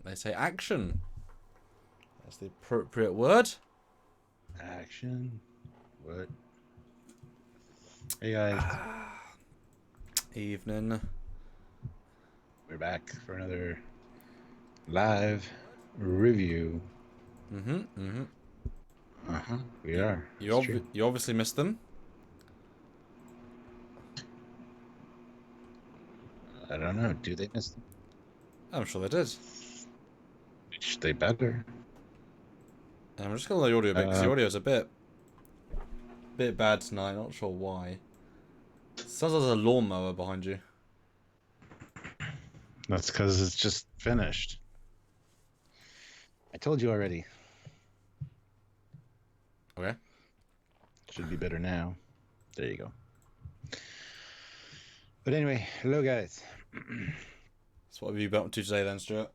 They say action. That's the appropriate word. Action. What? Hey guys. Evening. We're back for another live review. We are. You obviously missed them. I don't know. Do they miss them? I'm sure they did. They better. I'm just gonna let the audio bit because the audio's a bit bad tonight. Not sure why. Sounds like there's a lawnmower behind you. That's because it's just finished. I told you already. Okay. Should be better now. There you go. But anyway, hello guys. So what have you been up to today then, Stuart?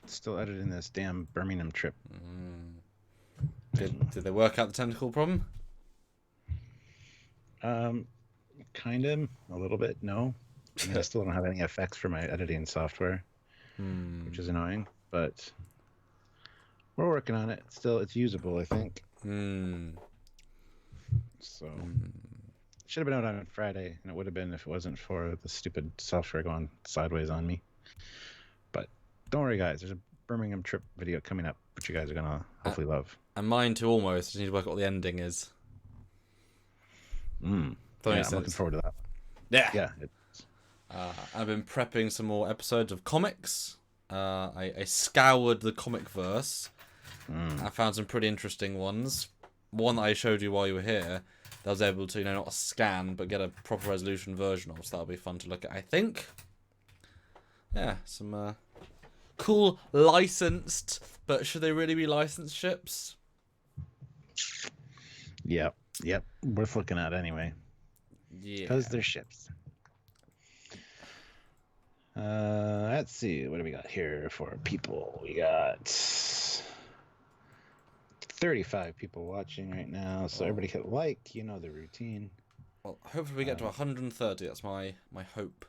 Still editing this damn Birmingham trip. Did they work out the technical problem? Kind of. A little bit. No. I mean, I still don't have any effects for my editing software, which is annoying. But we're working on it. Still, it's usable, I think. So should have been out on Friday, and it would have been if it wasn't for the stupid software going sideways on me. But don't worry, guys. There's a Birmingham trip video coming up, which you guys are gonna hopefully love. And mine too, almost. Just need to work out what the ending is. Yeah, I'm looking forward to that. Yeah. I've been prepping some more episodes of comics. I scoured the comic verse. I found some pretty interesting ones. One that I showed you while you were here, that I was able to, not scan, but get a proper resolution version of. So that'll be fun to look at, I think. Yeah, some cool licensed, but should they really be licensed ships? Yep. Worth looking at anyway. Yeah. Because they're ships. Let's see. What do we got here for people? We got 35 people watching right now. So everybody hit like. You know the routine. Well, hopefully we get to 130. That's my hope.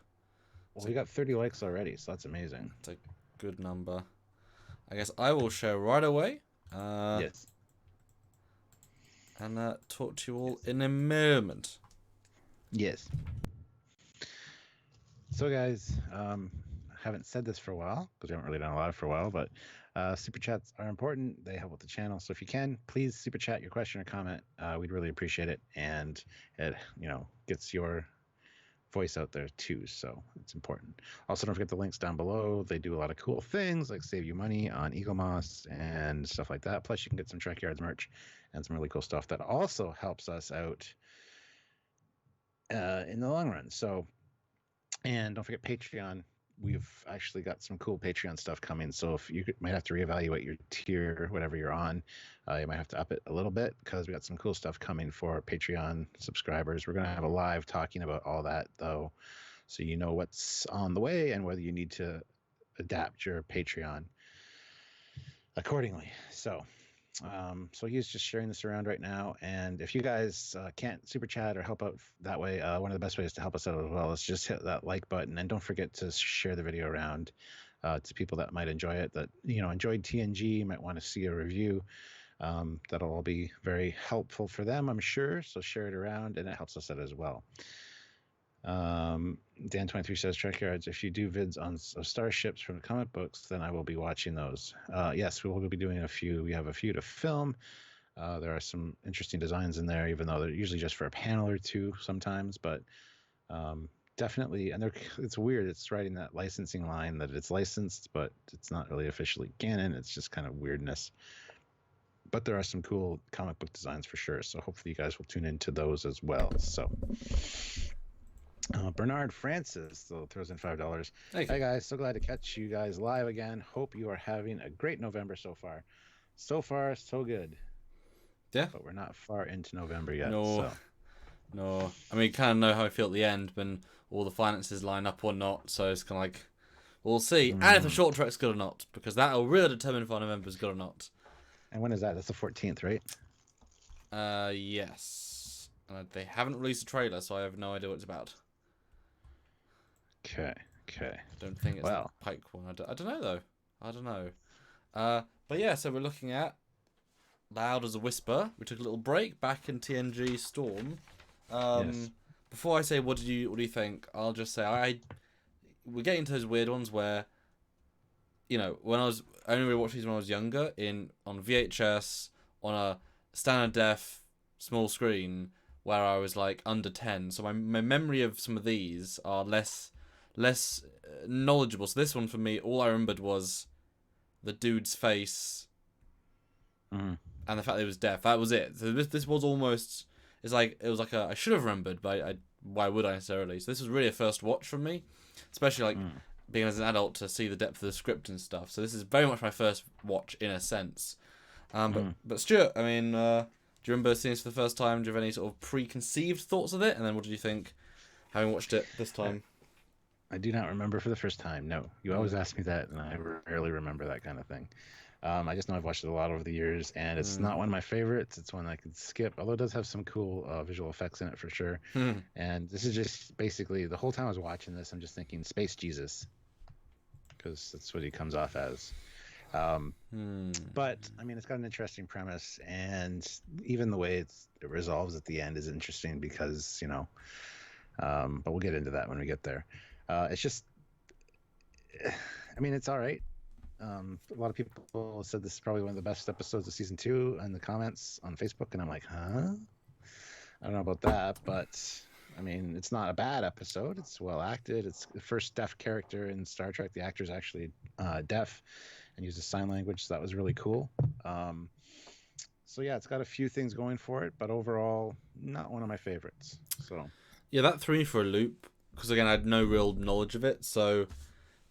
Well, we got 30 likes already, so that's amazing. It's a good number. I guess I will share right away. Yes. And talk to you all in a moment. Yes. So, guys, I haven't said this for a while because we haven't really done a lot for a while, but super chats are important. They help with the channel. So if you can, please super chat your question or comment. We'd really appreciate it. And it, gets your voice out there too. So it's important. Also, don't forget the links down below. They do a lot of cool things like save you money on Eagle Moss and stuff like that. Plus, you can get some Trek Yards merch and some really cool stuff that also helps us out in the long run. So, and don't forget Patreon. We've actually got some cool Patreon stuff coming. So if you might have to reevaluate your tier, whatever you're on, you might have to up it a little bit because we got some cool stuff coming for Patreon subscribers. We're going to have a live talking about all that though. So you know what's on the way and whether you need to adapt your Patreon accordingly. So he's just sharing this around right now. And if you guys can't super chat or help out that way, one of the best ways to help us out as well is just hit that like button. And don't forget to share the video around to people that might enjoy it, that, enjoyed TNG, might want to see a review. That'll all be very helpful for them, I'm sure. So share it around and it helps us out as well. Dan23 says, Trek Yards, if you do vids on starships from the comic books, then I will be watching those. Yes, we will be doing a few. We have a few to film. There are some interesting designs in there, even though they're usually just for a panel or two sometimes, but definitely, and it's weird. It's riding that licensing line that it's licensed, but it's not really officially canon. It's just kind of weirdness. But there are some cool comic book designs for sure. So hopefully you guys will tune into those as well. So Bernard Francis though throws in $5. Hi guys, so glad to catch you guys live again. Hope you are having a great November so far. So far, so good. Yeah, but we're not far into November yet. No. I mean, kind of know how I feel at the end when all the finances line up or not. So it's kind of like we'll see, and if the short trek's good or not, because that will really determine if our November's good or not. And when is that? That's the 14th, right? Yes. They haven't released a trailer, so I have no idea what it's about. Okay. Okay. Don't think it's Well, a Pike one. I don't know though. I don't know. But yeah, so we're looking at Loud as a Whisper. We took a little break back in TNG Storm. yes. Before I say what do you think, I'll just say we're getting to those weird ones where, you know, I only really watched these when I was younger on VHS on a standard def small screen where I was like under 10. So my memory of some of these are less knowledgeable. So this one for me, all I remembered was the dude's face Mm. and the fact that he was deaf. That was it. So this was almost it was like I should have remembered, but why would I necessarily? So this was really a first watch from me, especially like being as an adult to see the depth of the script and stuff. So this is very much my first watch in a sense. But Stuart, I mean, do you remember seeing this for the first time? Do you have any sort of preconceived thoughts of it? And then what did you think having watched it this time? I do not remember for the first time. No, you always ask me that, and I rarely remember that kind of thing. I just know I've watched it a lot over the years, and it's not one of my favorites. It's one I could skip, although it does have some cool visual effects in it for sure. And this is just basically the whole time I was watching this, I'm just thinking Space Jesus, because that's what he comes off as. But I mean, it's got an interesting premise, and even the way it resolves at the end is interesting because, you know, but we'll get into that when we get there. It's just, I mean, it's all right. A lot of people said this is probably one of the best episodes of season 2 in the comments on Facebook, and I'm like, huh? I don't know about that, but I mean, it's not a bad episode. It's well acted. It's the first deaf character in Star Trek. The actor's actually deaf and uses sign language, so that was really cool. So yeah, it's got a few things going for it, but overall, not one of my favorites. So yeah, that threw me for a loop because again, I had no real knowledge of it. So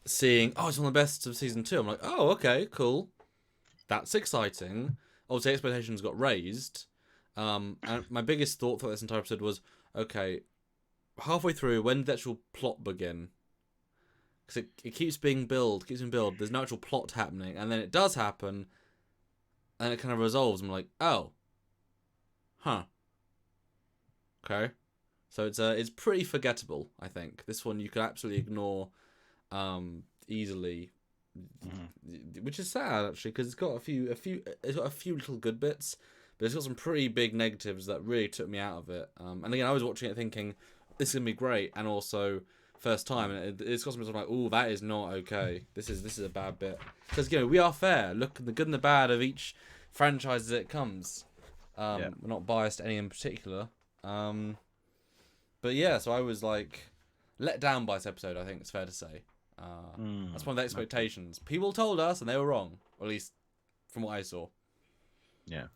seeing, it's one of the best of season 2, I'm like, oh, okay, cool. That's exciting. Obviously, expectations got raised. And my biggest thought for this entire episode was, okay, halfway through, when did the actual plot begin? Because it keeps being built, there's no actual plot happening, and then it does happen, and it kind of resolves. I'm like, oh. Huh. Okay. So it's pretty forgettable, I think. This one you could absolutely ignore easily, which is sad actually because it's got a few little good bits, but it's got some pretty big negatives that really took me out of it. And again, I was watching it thinking this is gonna be great, and also first time, and it's got something like, oh, that is not okay. This is a bad bit because you know we are fair. Look at the good and the bad of each franchise as it comes. We're not biased to any in particular. But yeah, so I was like let down by this episode. I think it's fair to say. That's one of the expectations. People told us, and they were wrong. Or at least from what I saw. Yeah.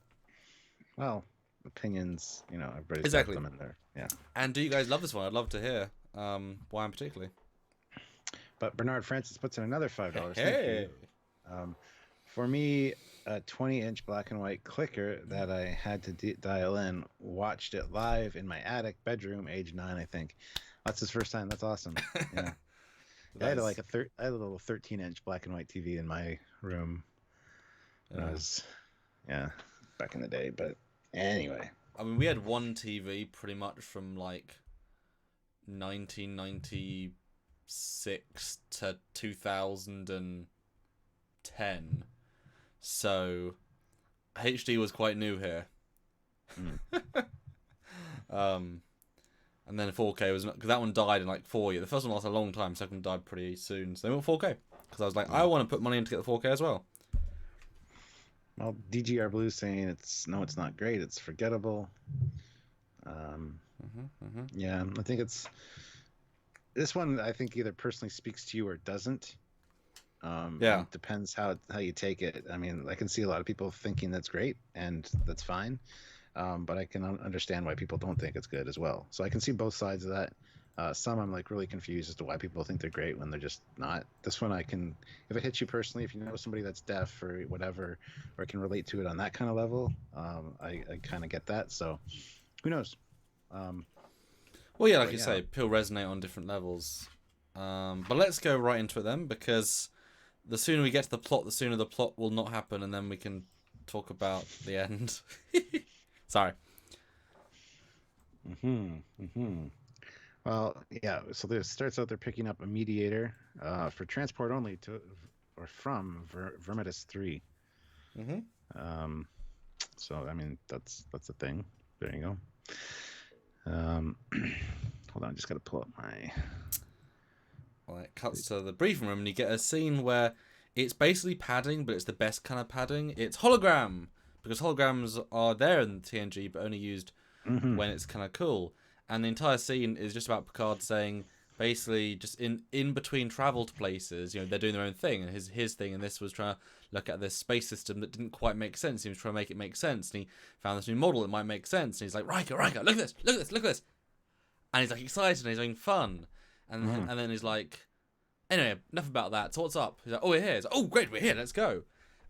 Well, opinions, you know, everybody's exactly got them in there. Yeah. And do you guys love this one? I'd love to hear why in particularly. But Bernard Francis puts in another $5. Hey. Thank you. For me, a 20-inch black and white clicker that I had to dial in, watched it live in my attic bedroom, age 9, I think. That's his first time. That's awesome. Yeah. Nice. I had a little 13-inch black and white TV in my room. When I was, back in the day. But anyway, I mean, we had one TV pretty much from like 1996 to 2010. So HD was quite new here. And then 4K was not, because that one died in like 4 years. The first one lasted a long time, the second one died pretty soon. So they went 4K because I was like, I want to put money in to get the 4K as well. Well, DGR Blue's saying it's not great. It's forgettable. Yeah, I think this one. I think either personally speaks to you or doesn't. It depends how you take it. I mean, I can see a lot of people thinking that's great, and that's fine. But I can understand why people don't think it's good as well. So I can see both sides of that. Some I'm like really confused as to why people think they're great when they're just not. This one I can, if it hits you personally, if you know somebody that's deaf or whatever, or can relate to it on that kind of level, I kind of get that. So who knows? Well, yeah, like you say, people resonate on different levels. But let's go right into it then, because the sooner we get to the plot, the sooner the plot will not happen, and then we can talk about the end. Sorry. Well, yeah. So it starts out they're picking up a mediator for transport only to or from Vermitus 3. Mm-hmm. Um, so I mean that's a thing. There you go. Hold on, I just got to pull up my. Well, it cuts to the briefing room, and you get a scene where it's basically padding, but it's the best kind of padding. It's hologram, because holograms are there in TNG, but only used Mm-hmm. when it's kind of cool. And the entire scene is just about Picard saying, basically, just in between travel to places, they're doing their own thing, and his thing, and this was trying to look at this space system that didn't quite make sense. He was trying to make it make sense, and he found this new model that might make sense. And he's like, Riker, look at this, look at this, look at this. And he's like excited, and he's having fun. And then he's like, anyway, enough about that. So what's up? He's like, oh, we're here. He's like, oh, great, we're here. Let's go.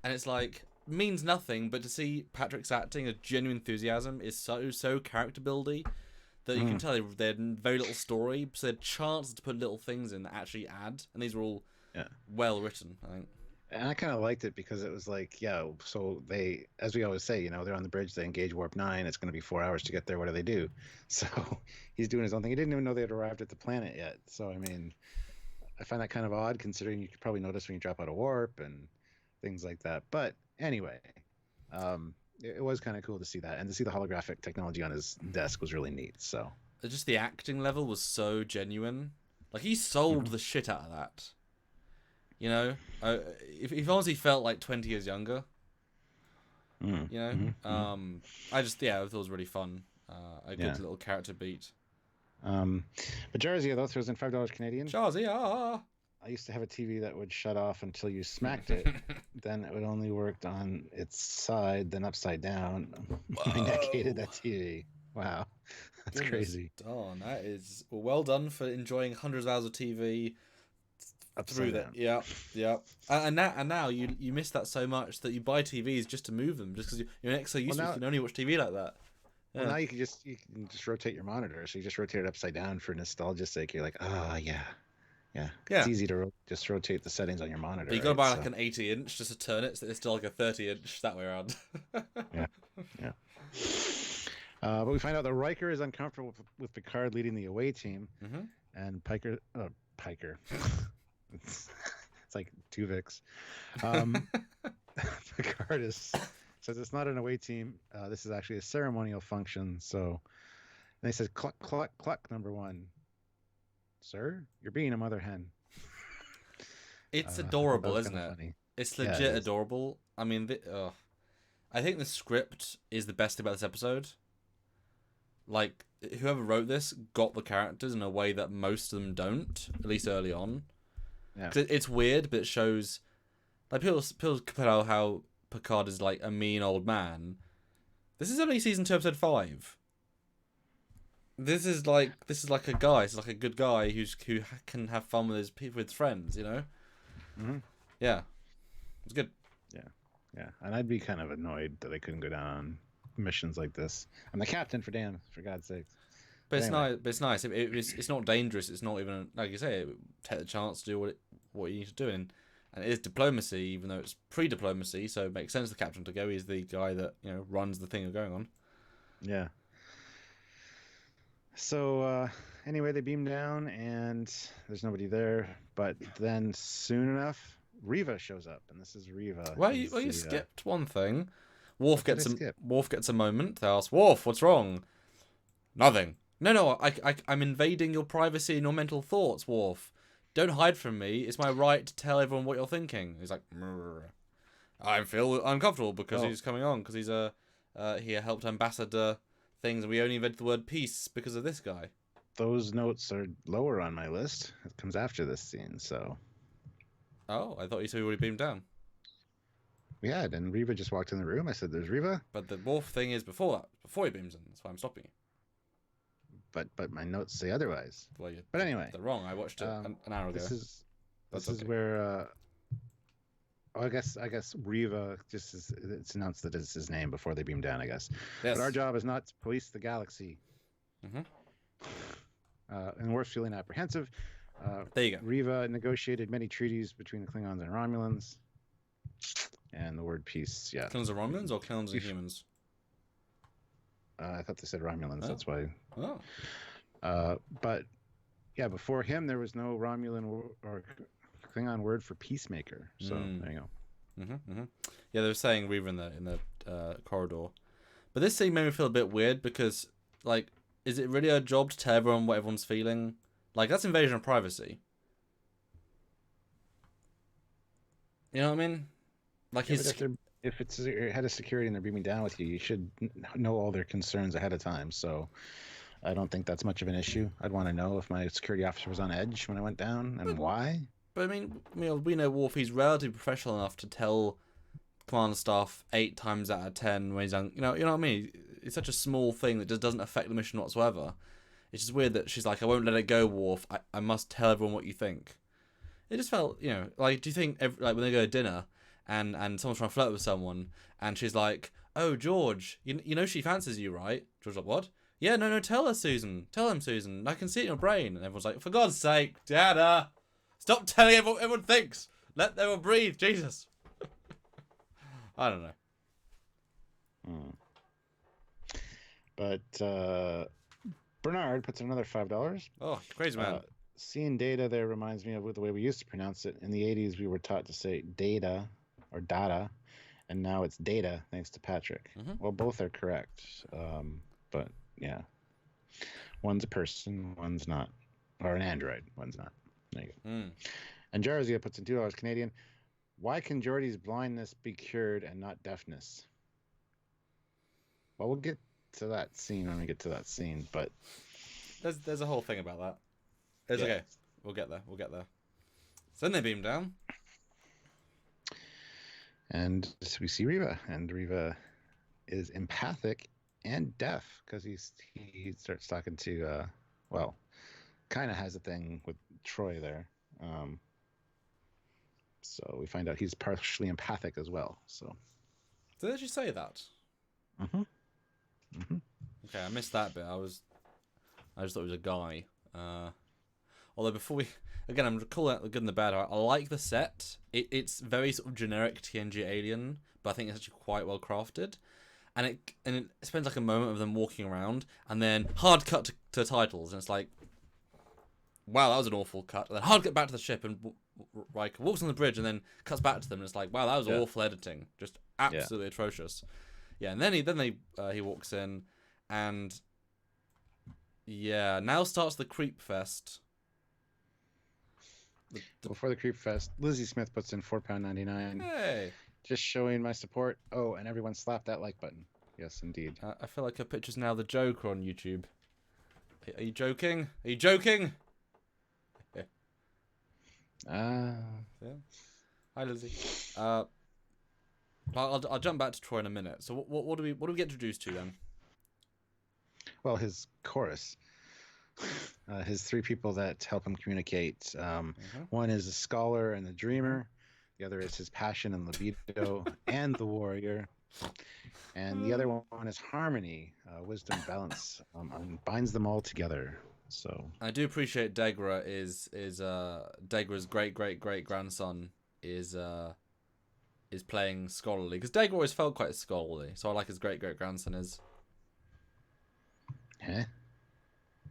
And it's like, means nothing, but to see Patrick's acting, a genuine enthusiasm, is so character buildy that you can tell they had very little story, so they had chances to put little things in that actually add, and these were all well written, I think. And I kind of liked it because it was like, yeah, so they, as we always say, they're on the bridge, they engage warp 9, it's going to be 4 hours to get there, what do they do? So he's doing his own thing. He didn't even know they had arrived at the planet yet. So, I mean, I find that kind of odd considering you could probably notice when you drop out of warp and things like that. But anyway, it was kind of cool to see that. And to see the holographic technology on his desk was really neat. So Just the acting level was so genuine. Like, he sold the shit out of that. If honestly felt like 20 years younger. I thought it was really fun. A good little character beat. But Jarzia though throws in $5 Canadian. Jarzia. I used to have a TV that would shut off until you smacked it. Then it would only work on its side, then upside down. My neck hated that TV. Wow, that's crazy. Darn, that is well done for enjoying hundreds of hours of TV. Upside down. Yeah. And now you miss that so much that you buy TVs just to move them, just because your neck's so used to it, you can only watch TV like that. Yeah. Well, now you can just rotate your monitor, so you just rotate it upside down for nostalgia's sake. You're like, yeah. It's easy to just rotate the settings on your monitor. But you got to buy like an 80-inch just to turn it, so it's still like a 30-inch that way around. Yeah. But we find out that Riker is uncomfortable with Picard leading the away team, and Piker. It's like Tuvix. Picard says it's not an away team. This is actually a ceremonial function. So they says, cluck, cluck, cluck, number 1. Sir, you're being a mother hen. It's adorable, isn't it? Funny. It's legit adorable. I mean, I think the script is the best thing about this episode. Like, whoever wrote this got the characters in a way that most of them don't, at least early on. Yeah. It's weird, but it shows... Like, people compare how Picard is, like, a mean old man. This is only season 2, episode 5. This is like a guy. It's like a good guy who can have fun with his friends. Yeah, it's good. Yeah, and I'd be kind of annoyed that I couldn't go down on missions like this. I'm the captain, for God's sakes. But it's nice. It's not dangerous. It's not even, like you say, take the chance to do what you need to do, and it is diplomacy, even though it's pre-diplomacy. So it makes sense for the captain to go. He's the guy that runs the thing going on. Yeah. So anyway, they beam down and there's nobody there. But then soon enough, Riva shows up, and this is Riva. Well, you skipped one thing. Worf gets a moment. They ask, Worf, what's wrong? Nothing. No, I'm invading your privacy and your mental thoughts, Worf. Don't hide from me. It's my right to tell everyone what you're thinking. He's like, I feel uncomfortable because he's coming on, because he's he helped ambassador things, and we only invented the word peace because of this guy. Those notes are lower on my list. It comes after this scene, so. Oh, I thought you said we already beamed down. We had, and Riva just walked in the room. I said, "There's Riva." But the Worf thing is before he beams in. That's why I'm stopping you. But my notes say otherwise. Well, but anyway, they're wrong. I watched it an hour ago. This is where. I guess Riva it's announced that it's his name before they beam down, I guess. Yes. But our job is not to police the galaxy. And Worf's feeling apprehensive. There you go. Riva negotiated many treaties between the Klingons and Romulans. And the word peace, yeah. Klingons are Romulans or Klingons are humans? I thought they said Romulans, that's why. Oh. But Yeah, before him there was no or Klingon word for peacemaker. So there you go. Yeah, they were saying Reaver in the corridor, but this scene made me feel a bit weird because, like, is it really our job to tell everyone what everyone's feeling? Like, that's invasion of privacy. You know what I mean? Like, yeah, if it's your head of security and they're beaming down with you, you should know all their concerns ahead of time. So I don't think that's much of an issue. I'd want to know if my security officer was on edge when I went down and why. But I mean, we know Worf. He's relatively professional enough to tell command staff 8 times out of 10 when he's on. You know what I mean? It's such a small thing that just doesn't affect the mission whatsoever. It's just weird that she's like, I won't let it go, Worf. I must tell everyone what you think. It just felt, like, do you think like when they go to dinner and someone's trying to flirt with someone and she's like, oh, George, you know she fancies you, right? George's like, what? Yeah, no, tell her, Susan. Tell him, Susan. I can see it in your brain. And everyone's like, for God's sake, Dada, stop telling everyone thinks. Let everyone breathe, Jesus. I don't know. But Bernard puts in another $5. Oh, crazy man. Seeing data there reminds me of the way we used to pronounce it. In the 80s, we were taught to say data or data, and now it's data, thanks to Patrick. Well, both are correct. But, yeah. One's a person, one's not. Or an android, one's not. There you go. And Jarzia puts in $2 Canadian. Why can Geordie's blindness be cured and not deafness? Well, we'll get to that scene when we get to that scene, but... There's a whole thing about that. It's okay. We'll get there. So then they beam down. And we see Riva. And Riva is empathic and deaf because he starts talking to, kind of has a thing with Troy there. So we find out he's partially empathic as well. So did they actually say that? Okay, I missed that bit. I just thought it was a guy. Although before again, I'm calling out the good and the bad. I like the set. It's very sort of generic TNG alien, but I think it's actually quite well crafted. And it spends like a moment of them walking around, and then hard cut to titles, and it's like, wow, that was an awful cut. And then hard cut back to the ship, and like walks on the bridge, and then cuts back to them, and it's like, wow, that was awful editing, just absolutely atrocious. Yeah, and then he walks in, and now starts the creep fest. Before the creep fest, Lizzie Smith puts in £4.99. Hey, just showing my support. Oh, and everyone slap that like button. Yes, indeed. I feel like her picture's now the Joker on YouTube. Are you joking? Are you joking? Yeah. Hi, Lizzie. I'll jump back to Troy in a minute. So what do we get introduced to then? Well, his chorus. His 3 people that help him communicate. One is a scholar and a dreamer. The other is his passion and libido and the warrior. And the other one is harmony, wisdom, balance. Binds them all together. So I do appreciate Degra is Degra's great grandson is playing scholarly, because Degra always felt quite scholarly. So I like his great grandson is. Huh?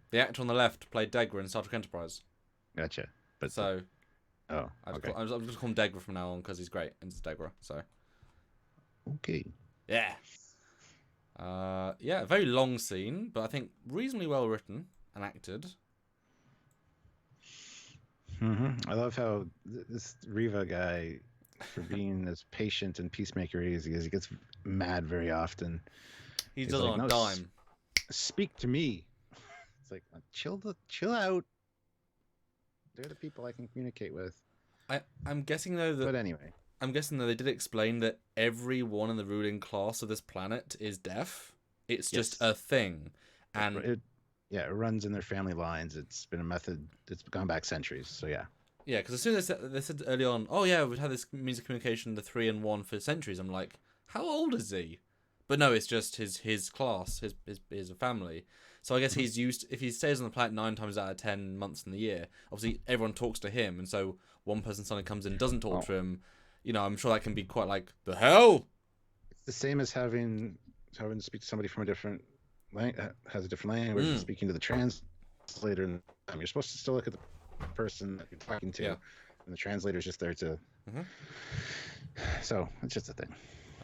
The actor on the left played Degra in Star Trek Enterprise. Gotcha. But so, I'm just call him Degra from now on because he's great and it's Degra. So, okay. Yeah. A very long scene, but I think reasonably well written and acted. I love how this Riva guy, for being as patient and peacemaker as he is, he gets mad very often. He's does like, on a dime. Speak to me. It's like, chill out. They're the people I can communicate with. I'm guessing though that. But anyway, I'm guessing that they did explain that everyone in the ruling class of this planet is deaf. It's just a thing, and it runs in their family lines. It's been a method that's gone back centuries. So yeah. Yeah, because as soon as they said early on, oh yeah, we've had this means of communication, the 3 and 1 for centuries. I'm like, how old is he? But no, it's just his class, his family. So I guess he's used, if he stays on the planet 9 times out of 10 months in the year, obviously everyone talks to him, and so one person suddenly comes in and doesn't talk to him, I'm sure that can be quite like, the hell? It's the same as having to speak to somebody from a different has a different language, and speaking to the translator. And you're supposed to still look at the person that you're talking to, Yeah. and the translator's just there to. So it's just a thing.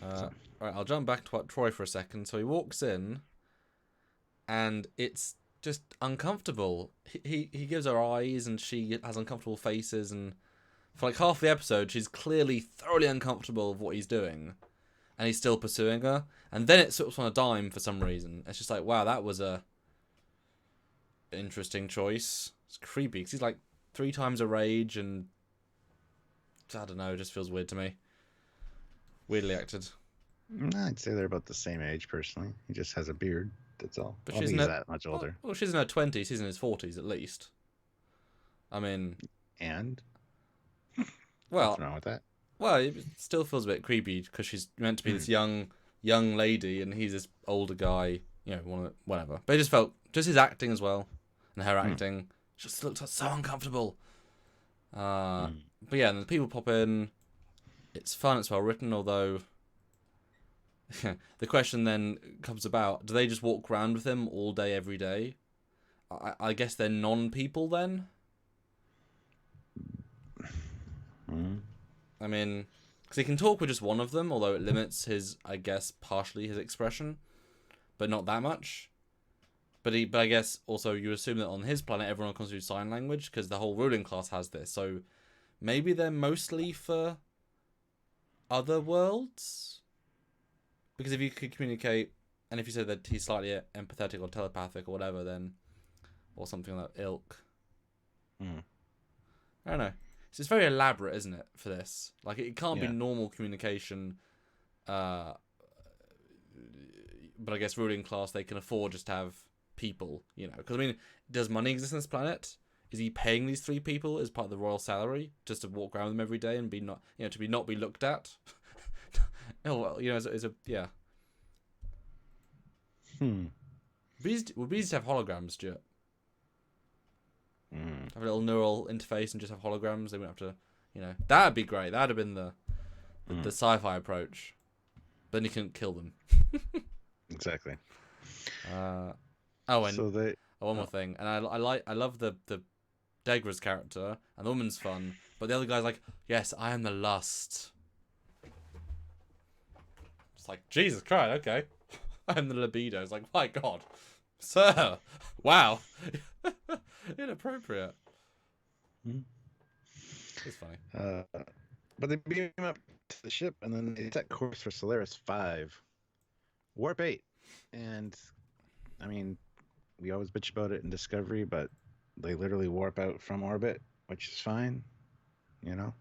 All right, I'll jump back to Troy for a second. So he walks in, and it's just uncomfortable. He gives her eyes, and she has uncomfortable faces, and for like half the episode, she's clearly thoroughly uncomfortable with what he's doing, and he's still pursuing her. And then it sort of on a dime for some reason. It's just like, wow, that was a interesting choice. It's creepy because he's like 3 times her age, and I don't know, it just feels weird to me. Weirdly acted. I'd say they're about the same age, personally. He just has a beard. That's all. But I don't she's think he's not that much older. Well, she's in her 20s. He's in his 40s at least. I mean, And well, what's wrong with that? well, it still feels a bit creepy because she's meant to be this young lady, and he's this older guy. You know, whatever. But it just felt his acting as well, and her acting just looked so uncomfortable. But yeah, and the people pop in. It's fun. It's well written, although the question then comes about: do they just walk around with him all day, every day? I guess they're non-people then. I mean, because he can talk with just one of them, although it limits his, I guess, partially his expression, but not that much. But I guess also you assume that on his planet everyone comes through sign language because the whole ruling class has this. So maybe they're mostly for other worlds. Because if you could communicate, and if you said that he's slightly empathetic or telepathic or whatever, then, or something like ilk. I don't know. It's very elaborate, isn't it, for this? Like, it can't be normal communication, but I guess ruling class, they can afford just to have people, you know. Because, I mean, does money exist on this planet? Is he paying these 3 people as part of the royal salary just to walk around with them every day and not be looked at? Oh, well, you know, it's a yeah. Would be easy to have holograms, Stuart. Have a little neural interface and just have holograms. They wouldn't have to, you know. That'd be great. That'd have been the sci-fi approach. But then you couldn't kill them. Exactly. And So one more thing, and I love the Degra's character, and the woman's fun, but the other guy's like, yes, I am the lust. It's like, Jesus Christ, okay. I am the libido. It's like, my God, sir, wow. Inappropriate. It's funny. But they beam him up to the ship, and then they set course for Solaris 5. Warp 8. And, I mean, we always bitch about it in Discovery, but they literally warp out from orbit, which is fine, you know?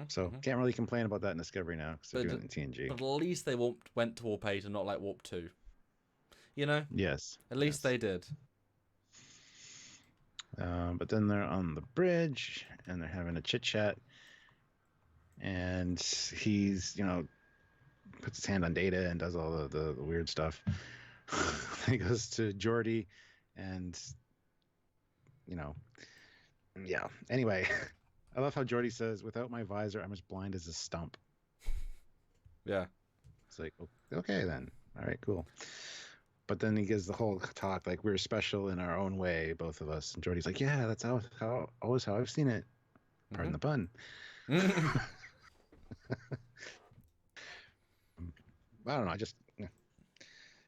So can't really complain about that in Discovery now, because they're doing it in TNG. But at least they went to Warp 8 and not like Warp 2. You know? Yes. At least they did. But then they're on the bridge, and they're having a chit-chat, and he's, you know, puts his hand on Data and does all the weird stuff. He goes to Geordi, and, you know, yeah. Anyway, I love how Geordi says, without my visor, I'm as blind as a stump. Yeah. It's like, okay then. All right, cool. But then he gives the whole talk like we're special in our own way, both of us. And Jordy's like, yeah, that's always how I've seen it. Pardon the pun. I don't know. Just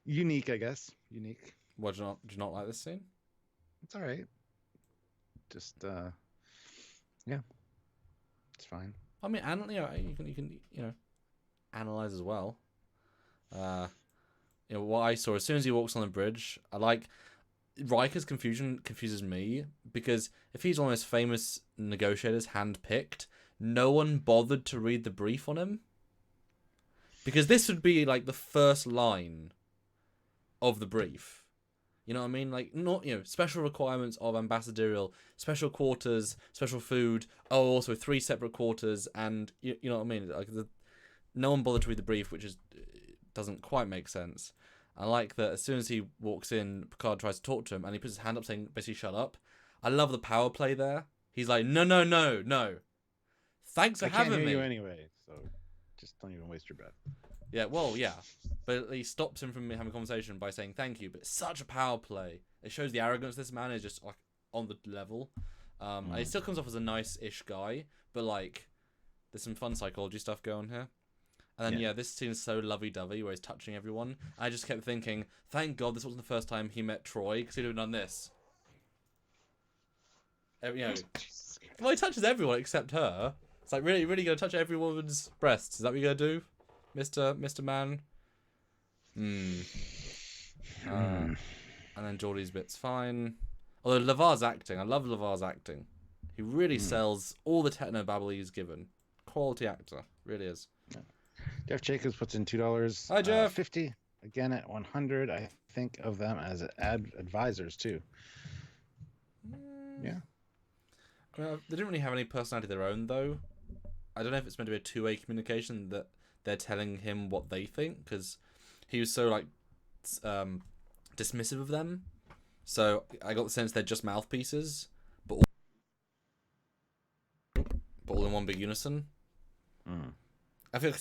unique, I guess. Unique. What, do you not like this scene? It's all right. Just yeah, it's fine. I mean, you can analyze as well. You know, what I saw as soon as he walks on the bridge, I like Riker's confusion confuses me because if he's one of the most famous negotiators handpicked, no one bothered to read the brief on him. Because this would be like the first line of the brief. You know what I mean? Like, not, you know, special requirements of ambassadorial, special quarters, special food, also 3 separate quarters, and you know what I mean? Like, no one bothered to read the brief, which doesn't quite make sense. I like that as soon as he walks in, Picard tries to talk to him, and he puts his hand up saying, basically, shut up. I love the power play there. He's like, no. Thanks for having me. I can't hear you anyway, so just don't even waste your breath. Yeah, well, yeah. But he stops him from having a conversation by saying thank you, but it's such a power play. It shows the arrogance of this man is just like on the level. And he still comes off as a nice-ish guy, but like there's some fun psychology stuff going here. And then this scene is so lovey-dovey where he's touching everyone. I just kept thinking, thank God this wasn't the first time he met Troy, because he'd have done this. Well, he touches everyone except her. It's like, really gonna touch every woman's breasts? Is that what you're gonna do, Mr. Man? And then Geordie's bit's fine. Although LeVar's acting, I love LeVar's acting. He really sells all the techno-babble he's given. Quality actor, really is. Yeah. Jeff Jacobs puts in $2. Hi, Jeff. 50 again at 100. I think of them as advisors too. Yeah. I mean, they didn't really have any personality of their own, though. I don't know if it's meant to be a two-way communication that they're telling him what they think, because he was so like dismissive of them. So I got the sense they're just mouthpieces, but all in one big unison. I feel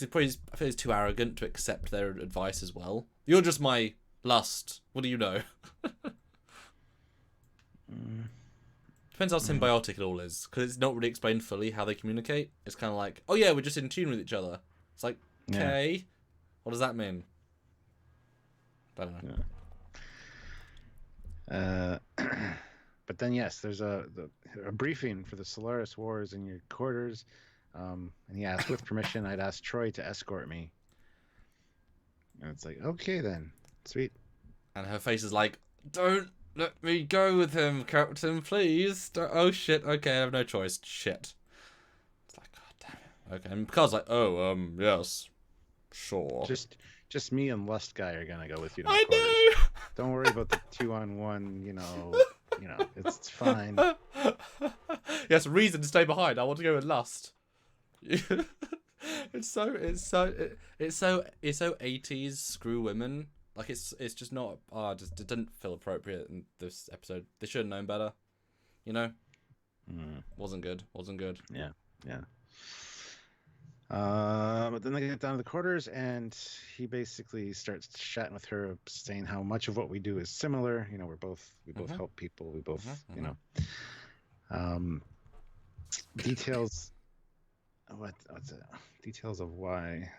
he's too arrogant to accept their advice as well. You're just my lust. What do you know? Depends how symbiotic it all is, because it's not really explained fully how they communicate. It's kind of like, oh yeah, we're just in tune with each other. It's like, okay, what does that mean? I don't know. But then yes, there's a briefing for the Solaris Wars in your quarters, and he asks, with permission, I'd ask Troy to escort me. And it's like, okay then, sweet. And her face is like, don't let me go with him, Captain, please. Oh shit, okay, I have no choice. Shit. It's like, god damn it. Okay, and Picard's like, oh, yes, sure. Just me and Lust Guy are gonna go with you to I quarters. know! Don't worry about the 2-on-1, it's fine. Yes, reason to stay behind. I want to go with Lust. It's so 80s screw women. Like it's just not. It didn't feel appropriate in this episode. They should have known better. Wasn't good. Yeah. But then they get down to the quarters, and he basically starts chatting with her, saying how much of what we do is similar. We both help people. We both, details. What's it? Details of why.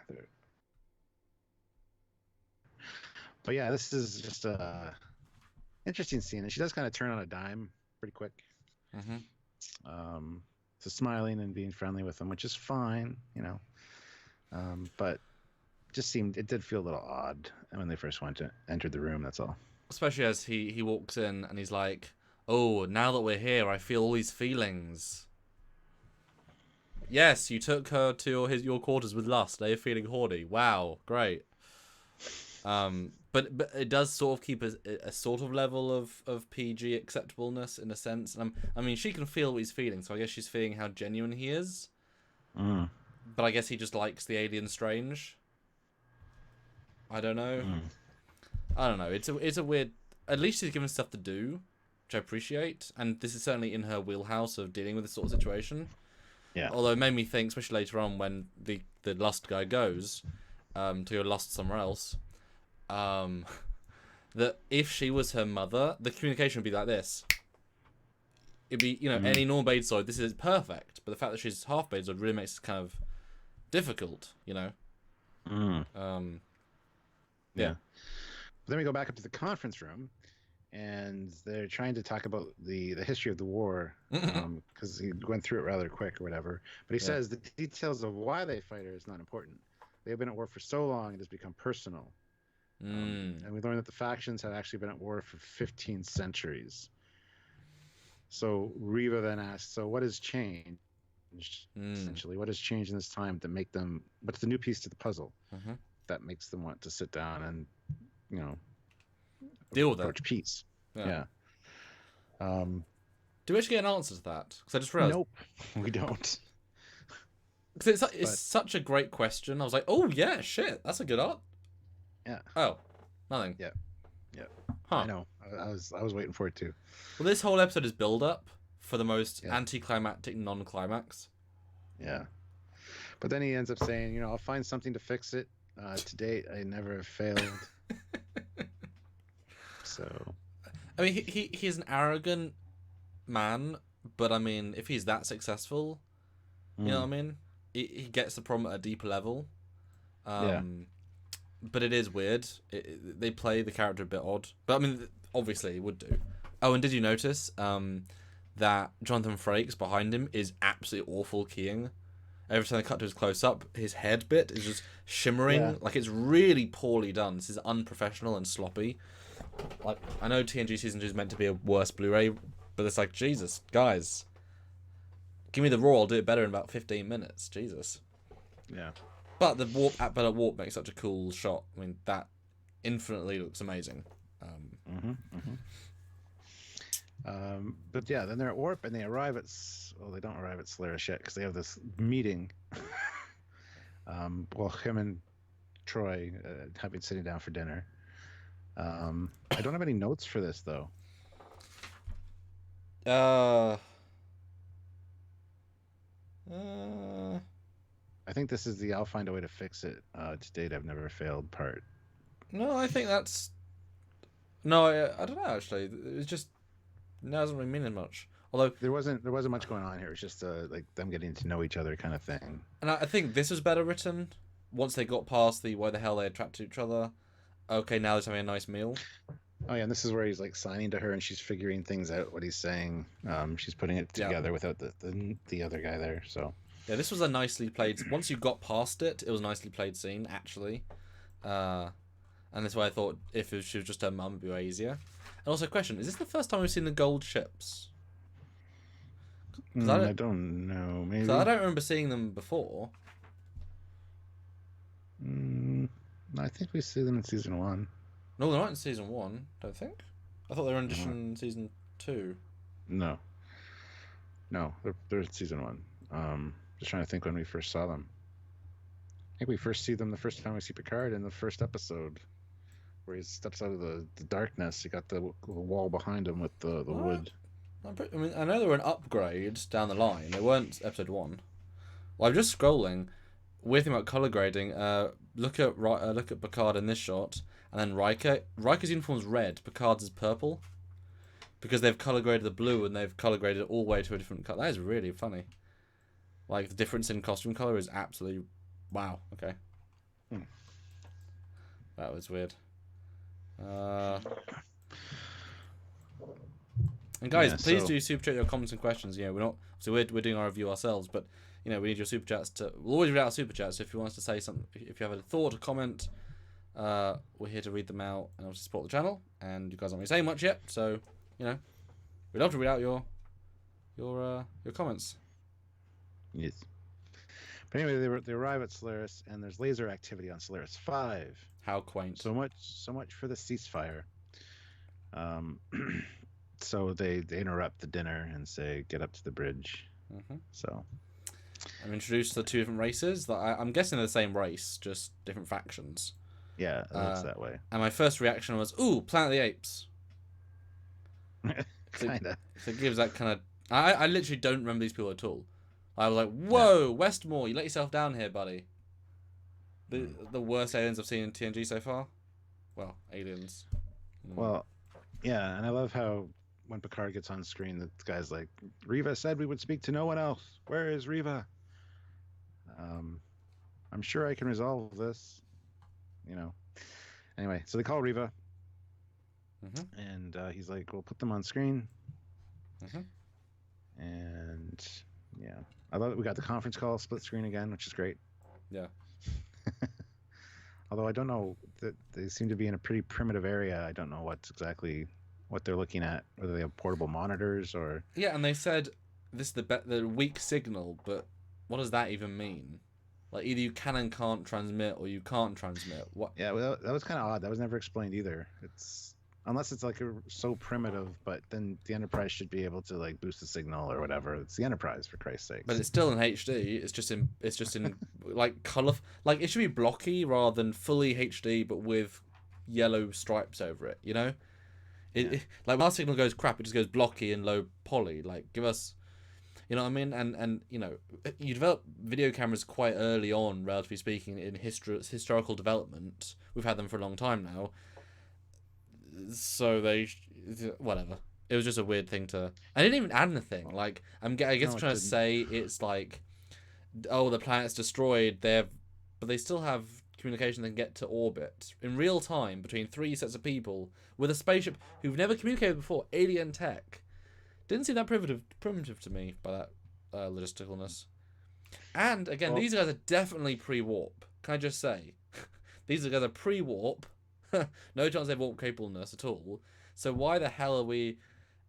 But yeah, this is just a interesting scene, and she does kind of turn on a dime pretty quick. So smiling and being friendly with him, which is fine, but it did feel a little odd when they first entered the room. That's all. Especially as he walks in and he's like, "Oh, now that we're here, I feel all these feelings." Yes, you took her to your quarters with lust. They're feeling horny. Wow, great. But it does sort of keep a sort of level of PG acceptableness in a sense. And I mean, she can feel what he's feeling, so I guess she's feeling how genuine he is. But I guess he just likes the alien strange. I don't know. I don't know. It's a weird. At least he's given stuff to do, which I appreciate. And this is certainly in her wheelhouse of dealing with this sort of situation. Yeah. Although it made me think, especially later on when the lust guy goes to go lust somewhere else. That if she was her mother, the communication would be like this. It'd be, any normal Badezoid, this is perfect. But the fact that she's half Badezoid really makes it kind of difficult, Yeah. But then we go back up to the conference room, and they're trying to talk about the history of the war, because he went through it rather quick or whatever. But he says the details of why they fight her is not important. They've been at war for so long, it has become personal. And we learned that the factions have actually been at war for 15 centuries. So Riva then asks, so what has changed? Essentially, what has changed in this time to make them, what's the new piece to the puzzle that makes them want to sit down and, deal with approach peace? Yeah. Do we actually get an answer to that? Because I just realized. Nope, we don't. Because it's such a great question. I was like, oh yeah, shit, that's a good art. Yeah. Oh, nothing. Yeah. Huh. I know. I was waiting for it too. Well, this whole episode is build up for the most anticlimactic non-climax. Yeah. But then he ends up saying, I'll find something to fix it. To date, I never have failed. So. I mean, he's an arrogant man, but I mean, if he's that successful, you know what I mean? He gets the problem at a deeper level. Yeah. But it is weird. They play the character a bit odd. But I mean, obviously, it would do. Oh, and did you notice that Jonathan Frakes behind him is absolutely awful keying? Every time they cut to his close up, his head bit is just shimmering. Yeah. Like, it's really poorly done. This is unprofessional and sloppy. Like, I know TNG Season 2 is meant to be a worse Blu-ray, but it's like, Jesus, guys. Give me the raw, I'll do it better in about 15 minutes. Jesus. Yeah. But the warp makes such a cool shot. I mean, that infinitely looks amazing. But yeah, then they're at warp and they arrive at. Well, they don't arrive at Solaris yet because they have this meeting. Well, him and Troy have been sitting down for dinner. I don't have any notes for this though. I think this is the I'll find a way to fix it. To date, I've never failed part. No, I think that's. No, I don't know actually. It's just it doesn't really mean much. Although there wasn't much going on here. It was just like them getting to know each other kind of thing. And I think this was better written once they got past the why the hell they attract to each other. Okay, now they're having a nice meal. Oh yeah, and this is where he's like signing to her and she's figuring things out what he's saying. She's putting it together without the other guy there. So yeah, this was a nicely played. Once you got past it, it was a nicely played scene actually. And that's why I thought if she was just her mum, it'd be way easier. And also, question: is this the first time we've seen the gold ships? I don't know. Maybe. So I don't remember seeing them before. I think we see them in season 1. No, they're not in season 1. Don't think. I thought they were in addition season 2. No, they're in season 1. Just trying to think when we first saw them. I think we first see them the first time we see Picard in the first episode, where he steps out of the darkness. He got the wall behind him with the wood. I mean, I know they were an upgrade down the line. They weren't episode 1. Well, I'm just scrolling. Weird thing about color grading. Look at Picard in this shot, and then Riker. Riker's uniform's red. Picard's is purple, because they've color graded the blue and they've color graded it all the way to a different color. That is really funny. Like the difference in costume color is absolutely wow. Okay, that was weird. And guys, please do super chat your comments and questions. You know, we're doing our review ourselves, but you know, we need your super chats we'll always read out super chats. So if you want us to say something, if you have a thought or comment, we're here to read them out and also support the channel. And you guys aren't really saying much yet, so you know, we'd love to read out your comments. Yes. But anyway, they arrive at Solaris, and there's laser activity on Solaris 5. How quaint. So much for the ceasefire. So they interrupt the dinner and say, "Get up to the bridge." So I'm introduced to the two different races. That I'm guessing they're the same race, just different factions. Yeah, it looks that way. And my first reaction was, "Ooh, Planet of the Apes." Kinda. So it gives that kind of. I literally don't remember these people at all. I was like, "Whoa, Westmore, you let yourself down here, buddy." The worst aliens I've seen in TNG so far. Well, aliens. Well, yeah, and I love how when Picard gets on screen, the guy's like, "Riva said we would speak to no one else. Where is Riva?" I'm sure I can resolve this. You know. Anyway, so they call Riva, and he's like, "We'll put them on screen." And yeah, I love it. We got the conference call split screen again, which is great. Yeah. Although I don't know, that they seem to be in a pretty primitive area. I don't know what they're looking at, whether they have portable monitors or. Yeah, and they said this is the weak signal, but what does that even mean? Like either you can and can't transmit, or you can't transmit. What? Yeah, well, that was kind of odd. That was never explained either. Unless it's like so primitive, but then the Enterprise should be able to like boost the signal or whatever. It's the Enterprise, for Christ's sake. But it's still in HD. It's just in like color. Like it should be blocky rather than fully HD, but with yellow stripes over it. You know, like when our signal goes crap, it just goes blocky and low poly. Like give us, you know what I mean? And you know, you develop video cameras quite early on, relatively speaking, in historical development. We've had them for a long time now. So whatever. It was just a weird thing to. I didn't even add anything. Like I guess No, it trying to didn't. say it's like, oh, the planet's destroyed. But they still have communication. They can get to orbit in real time between three sets of people with a spaceship who've never communicated before. Alien tech. Didn't seem that primitive to me by that logisticalness. And again, Well, these guys are definitely pre-warp. Can I just say, these guys are pre-warp. No chance they have warp capableness at all. So why the hell are we?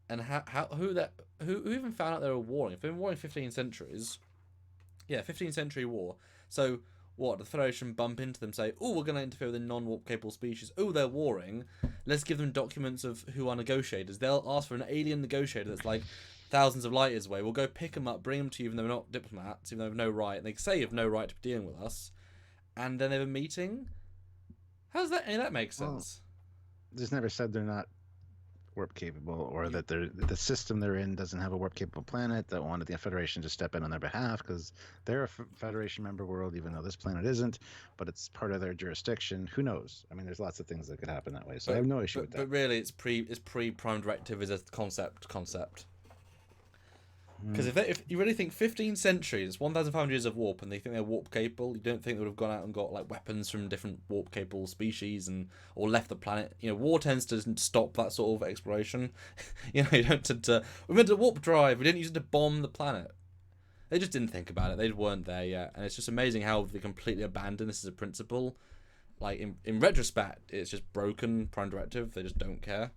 And who even found out they were warring? If they've been warring 15 centuries, yeah, 15th century war. So what? The Federation bump into them, say, "Oh, we're going to interfere with a non-warp capable species. Oh, they're warring. Let's give them documents of who are negotiators. They'll ask for an alien negotiator that's like thousands of light years away. We'll go pick them up, bring them to you, even though we're not diplomats, even though they have no right. And they say you have no right to be dealing with us. And then they have a meeting. How does that make sense? Just never said they're not warp capable, or that the system they're in doesn't have a warp capable planet that wanted the Federation to step in on their behalf because they're a Federation member world, even though this planet isn't, but it's part of their jurisdiction. Who knows? I mean, there's lots of things that could happen that way, so I have no issue with that. But really, it's pre Prime Directive is a concept. Because if you really think 15 centuries, 1,500 years of warp, and they think they're warp capable, you don't think they would have gone out and got like weapons from different warp capable species or left the planet. You know, war tends to stop that sort of exploration. You know, you don't tend to. We went to warp drive. We didn't use it to bomb the planet. They just didn't think about it. They weren't there yet, and it's just amazing how they completely abandoned this as a principle. Like in retrospect, it's just broken Prime Directive. They just don't care.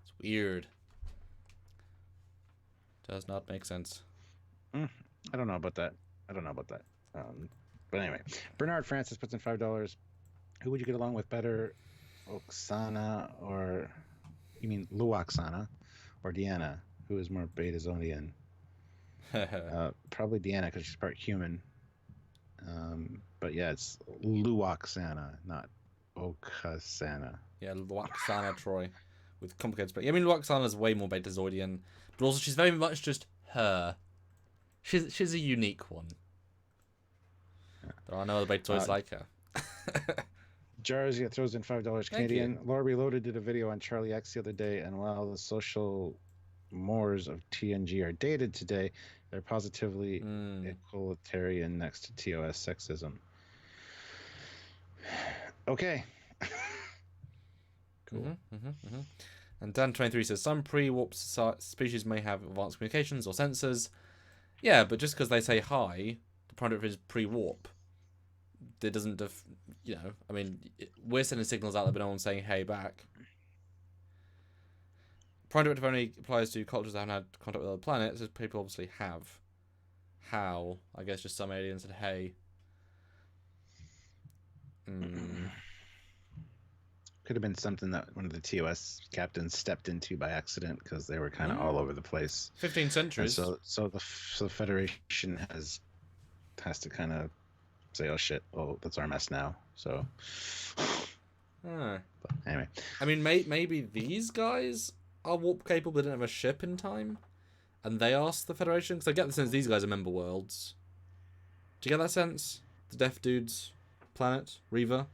It's weird. Does not make sense. I don't know about that. But anyway, Bernard Francis puts in $5. Who would you get along with better, Oksana or you mean Luoxana or Deanna? Who is more Betazonian? Probably Deanna because she's part human. But yeah, it's Luoxana, not Okasana. Yeah, Luoxana Troy with complicated space. I mean, Luoxana is way more Betazoidian, but also she's very much just her. She's a unique one. There are no other Betazoids like her. Jarzia throws in $5 Canadian. Laura Reloaded did a video on Charlie X the other day, and while the social mores of TNG are dated today, they're positively equalitarian next to TOS sexism. Okay. Cool. And Dan23 says some pre-warp species may have advanced communications or sensors. Yeah, but just because they say hi, the product is pre-warp. It doesn't, I mean, we're sending signals out there, but no one's saying hey back. Prime Directive only applies to cultures that haven't had contact with other planets, as people obviously have. How? I guess just some alien said hey. Could have been something that one of the TOS captains stepped into by accident because they were kind of all over the place. 15 centuries. And so the Federation has to kind of say, oh shit, oh that's our mess now. So but anyway, I mean, maybe these guys are warp capable, but didn't have a ship in time, and they asked the Federation, because I get the sense these guys are member worlds. Do you get that sense? The Deaf Dude's planet, Reva.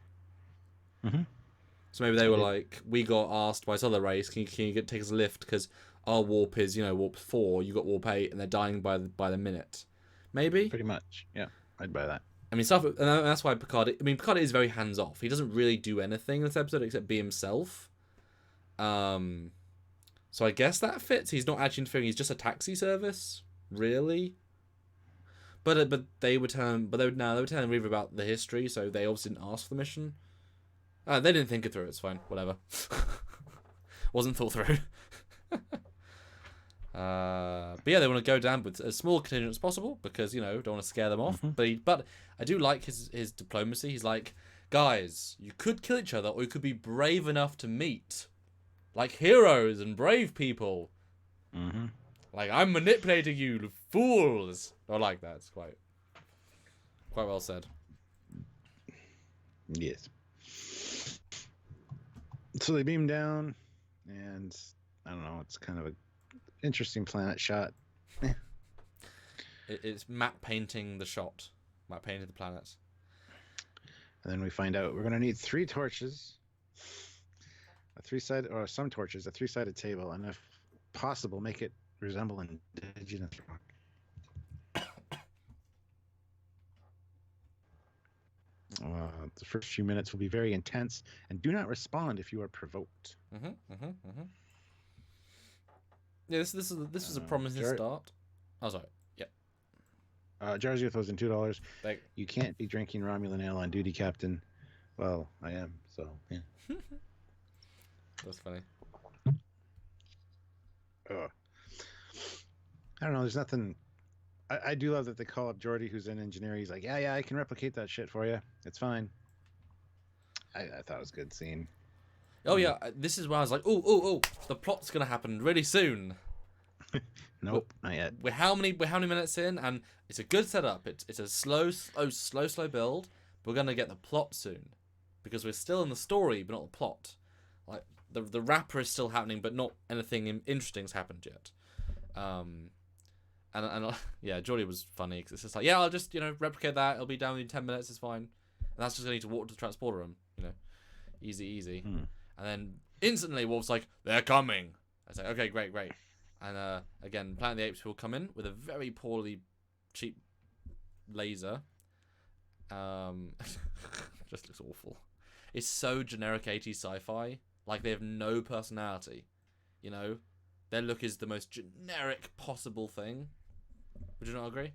So maybe they were like, we got asked by this other race, can you take us a lift because our warp is, warp 4, you got warp 8, and they're dying by the minute. Maybe? Pretty much, yeah. I'd buy that. I mean, and that's why Picard is very hands-off. He doesn't really do anything in this episode except be himself. So I guess that fits. He's not actually interfering, he's just a taxi service. Really? But they were telling Reva about the history, so they obviously didn't ask for the mission. They didn't think it through. It's fine. Whatever. Wasn't thought through. But yeah, they want to go down with as small contingent as possible because don't want to scare them off. But I do like his diplomacy. He's like, guys, you could kill each other, or you could be brave enough to meet, like heroes and brave people. Like I'm manipulating you, fools. I like that. It's quite well said. Yes. So they beam down, and I don't know, it's kind of an interesting planet shot. It's map painting the shot. Map painting the planet. And then we find out we're going to need 3 torches. a three-sided, or some torches, a three-sided table, and if possible, make it resemble indigenous rock. The first few minutes will be very intense, and do not respond if you are provoked. Yeah, this is a promising start. Oh, sorry. Yeah. Jars with those in $2. You can't be drinking Romulan ale on duty, Captain. Well, I am, so yeah. That's funny. I don't know. There's nothing. I do love that they call up Geordi, who's in engineering. He's like, yeah, I can replicate that shit for you. It's fine. I thought it was a good scene. Oh yeah, this is where I was like, oh, the plot's gonna happen really soon. Nope, not yet. We're how many minutes in, and it's a good setup. It's a slow build. But we're gonna get the plot soon, because we're still in the story, but not the plot. Like the wrapper is still happening, but not anything interesting's happened yet. And yeah, Geordie was funny because it's just like, yeah, I'll just replicate that. It'll be down in 10 minutes. It's fine. And that's just gonna need to walk to the transporter room. Easy. And then instantly, Wolf's like, they're coming. I was like, okay, great. And again, Planet of the Apes will come in with a very poorly cheap laser. Just looks awful. It's so generic 80s sci-fi. Like they have no personality. Their look is the most generic possible thing. Would you not agree?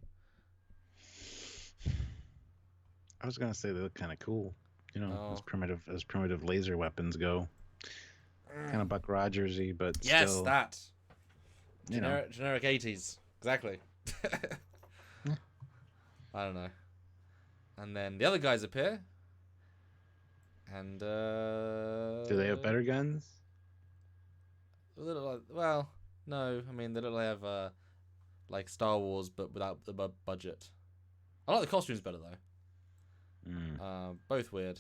I was gonna say they look kind of cool. As primitive laser weapons go. Kind of Buck Rogers-y, but yes, still, that. Generic 80s. Exactly. I don't know. And then the other guys appear. And do they have better guns? Well, no. I mean, they look like they have like Star Wars, but without the budget. I like the costumes better though. Both weird.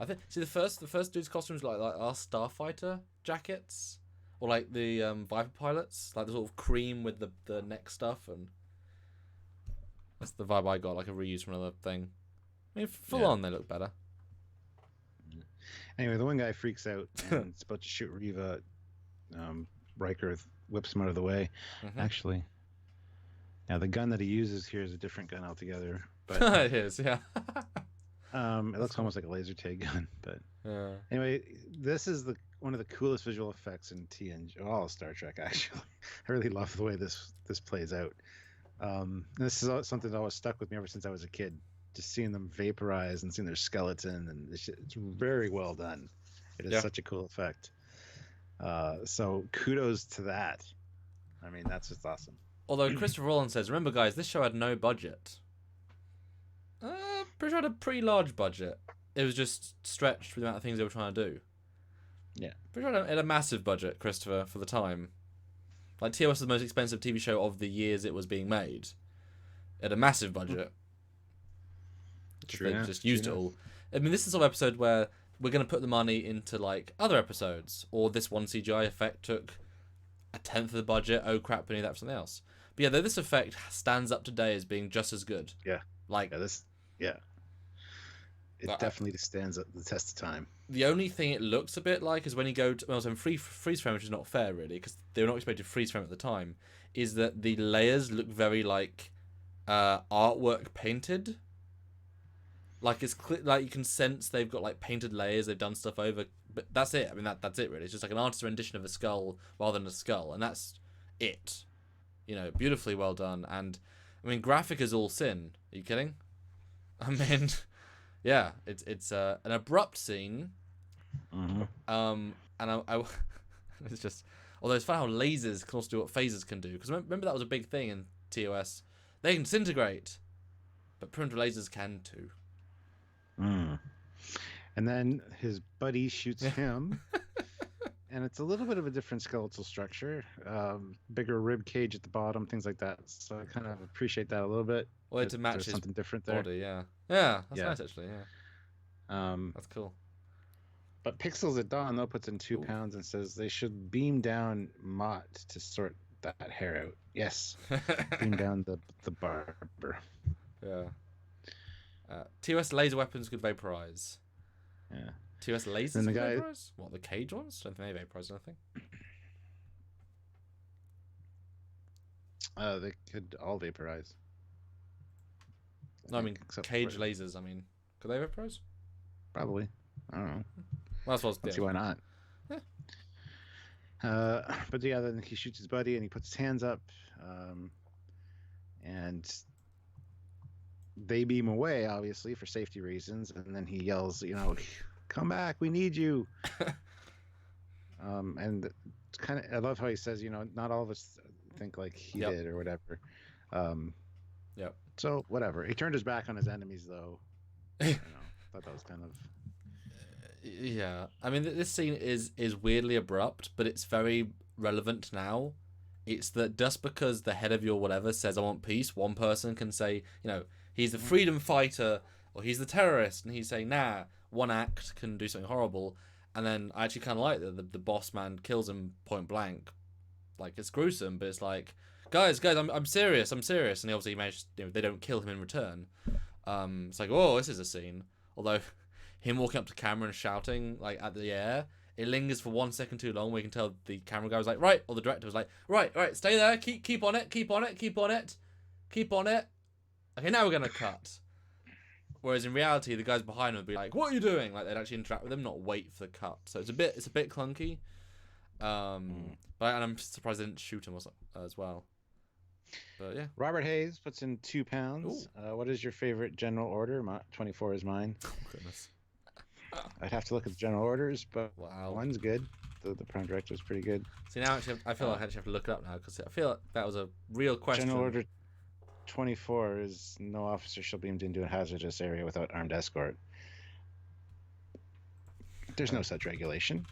I think. See, the first dude's costumes like our Starfighter jackets, or like the Viper pilots, like the sort of cream with the neck stuff, and that's the vibe I got. Like a reuse from another thing. I mean, full on, they look better. Anyway, the one guy freaks out and is about to shoot Reva. Riker whips him out of the way. Actually, now the gun that he uses here is a different gun altogether. But it is, yeah. It looks almost like a laser tag gun, but anyway, this is one of the coolest visual effects in TNG, all of Star Trek. Actually, I really love the way this plays out. This is something that always stuck with me ever since I was a kid. Just seeing them vaporize and seeing their skeleton, and it's very well done. It is such a cool effect. So kudos to that. I mean, that's just awesome. Although Christopher Rowland says, remember guys, this show had no budget. Pretty sure it had a pretty large budget. It was just stretched for the amount of things they were trying to do. Yeah. Pretty sure it had a massive budget, Christopher, for the time. Like, TOS is the most expensive TV show of the years it was being made. It had a massive budget. They just used it all. I mean, this is the sort of episode where we're going to put the money into, like, other episodes. Or this one CGI effect took a tenth of the budget. Oh, crap, we need that for something else. But yeah, though this effect stands up today as being just as good. Yeah. Like, it definitely stands up the test of time. The only thing it looks a bit like is when you go to, well, in freeze frame, which is not fair really, because they were not expected to freeze frame at the time, is that the layers look very like artwork painted. Like it's like you can sense they've got like painted layers, they've done stuff over, but that's it. I mean that's it really. It's just like an artist's rendition of a skull rather than a skull, and that's it. Beautifully well done. And I mean, graphic is all sin. Are you kidding? I mean, yeah, it's an abrupt scene. And I it's just, although it's funny how lasers can also do what phasers can do, because remember that was a big thing in TOS. They can disintegrate, but primitive lasers can too. And then his buddy shoots him, and it's a little bit of a different skeletal structure, bigger rib cage at the bottom, things like that. So I kind of appreciate that a little bit. Well, to match his something different there. Body, that's nice actually. Yeah, that's cool. But Pixels at Dawn though puts in 2 pounds and says they should beam down Mott to sort that hair out. Yes, beam down the barber. Yeah. TOS laser weapons could vaporize. Yeah. TOS lasers Then the can guy- vaporize? What, the cage ones? Don't think they vaporize anything. They could all vaporize. No, I mean, except cage for- lasers, I mean. Could they vaporize? Probably. I don't know. Well, that's what Let's see why not. Yeah. But yeah, then he shoots his buddy and he puts his hands up, and they beam away, obviously for safety reasons. And then he yells, "Come back, we need you." And it's kind of, I love how he says, not all of us think like he Yep. did or whatever. Yep. So whatever. He turned his back on his enemies, though. Thought that was kind of. Yeah, I mean, this scene is weirdly abrupt, but it's very relevant now. It's that just because the head of your whatever says I want peace, one person can say, he's the freedom fighter or he's the terrorist, and he's saying, nah, one act can do something horrible. And then I actually kind of like that the boss man kills him point blank. Like, it's gruesome, but it's like, guys, I'm serious, and he obviously managed, they don't kill him in return. It's like, oh, this is a scene. Although him walking up to camera and shouting like at the air, it lingers for 1 second too long. We can tell the camera guy was like, right, or the director was like, right, stay there, keep on it. Okay, now we're gonna cut. Whereas in reality, the guys behind him would be like, what are you doing? Like, they'd actually interact with him, not wait for the cut. So it's a bit clunky. But I'm surprised they didn't shoot him as well. But yeah. Robert Hayes puts in £2. What is your favorite general order? 24 is mine. Oh, goodness. I'd have to look at the general orders, but Wow. one's good. The Prime Directive is pretty good. See, now actually, I feel like I actually have to look it up now because I feel like that was a real question. General Order 24 is no officer shall be deemed into a hazardous area without armed escort. There's no such regulation.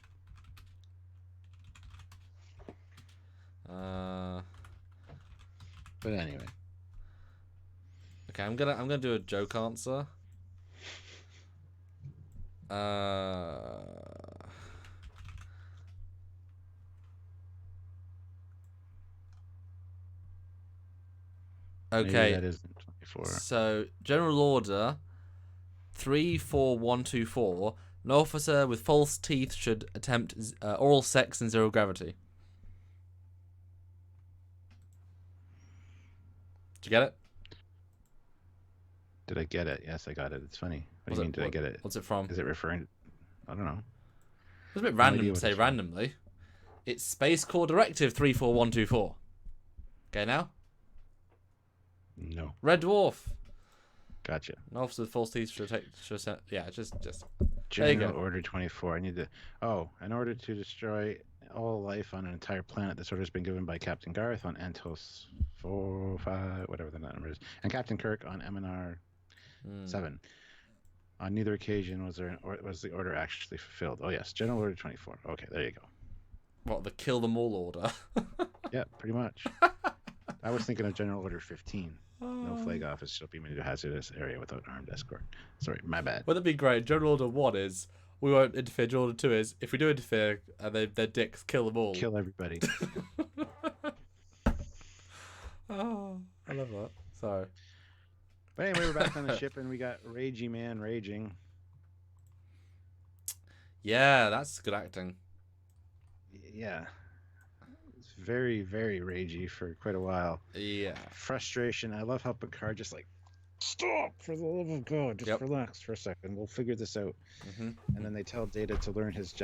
But anyway. Okay, I'm gonna do a joke answer. Maybe Okay. that isn't 24. So General Order 34124. An officer with false teeth should attempt oral sex in zero gravity. Did you get it? Did I get it? Yes, I got it. It's funny. What do you mean, did I get it? What's it from? Is it referring? I don't know. It's a bit No random idea to what say it's from. randomly. It's Space Corps Directive 34124. Okay, now? No. Red Dwarf. Gotcha. An officer with false teeth should yeah, just there you General go. Order 24. I need to. Oh, in order to destroy all life on an entire planet, this order has been given by Captain Garth on Antos 4, 5, whatever the number is, and Captain Kirk on MNR 7. On neither occasion was the order actually fulfilled. Oh yes, General Order 24. Okay, there you go. What, the kill them all order? Yeah, pretty much. I was thinking of General Order 15. No flag officer shall be made into a hazardous area without armed escort. Sorry, my bad. Would that be great? General Order 1 is we won't interfere. General Order 2 is if we do interfere, their dicks, kill them all. Kill everybody. Oh, I love that. Sorry. But anyway, we're back on the ship and we got Ragey Man raging. Yeah, that's good acting. Yeah. It's very, very ragey for quite a while. Yeah. Frustration. I love how Picard just like, stop, for the love of God. Just relax for a second. We'll figure this out. Mm-hmm. And then they tell Data to learn his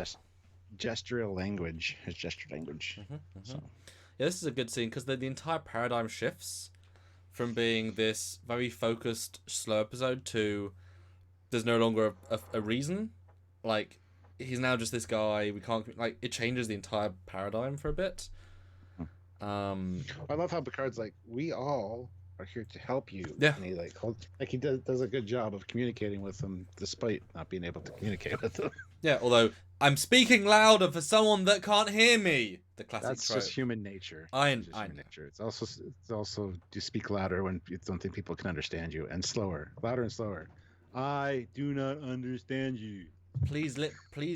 gestural language. His gesture language. So. Yeah, this is a good scene because the entire paradigm shifts from being this very focused, slow episode to there's no longer a reason. Like, he's now just this guy. We can't, like, it changes the entire paradigm for a bit. I love how Picard's like, we all are here to help you. Yeah. And he he does a good job of communicating with them despite not being able to communicate with them. Yeah, although I'm speaking louder for someone that can't hear me. The classic That's trope. just human nature. I It's just human know. nature. It's also you speak louder when you don't think people can understand you, and slower, louder and slower. I do not understand you. Please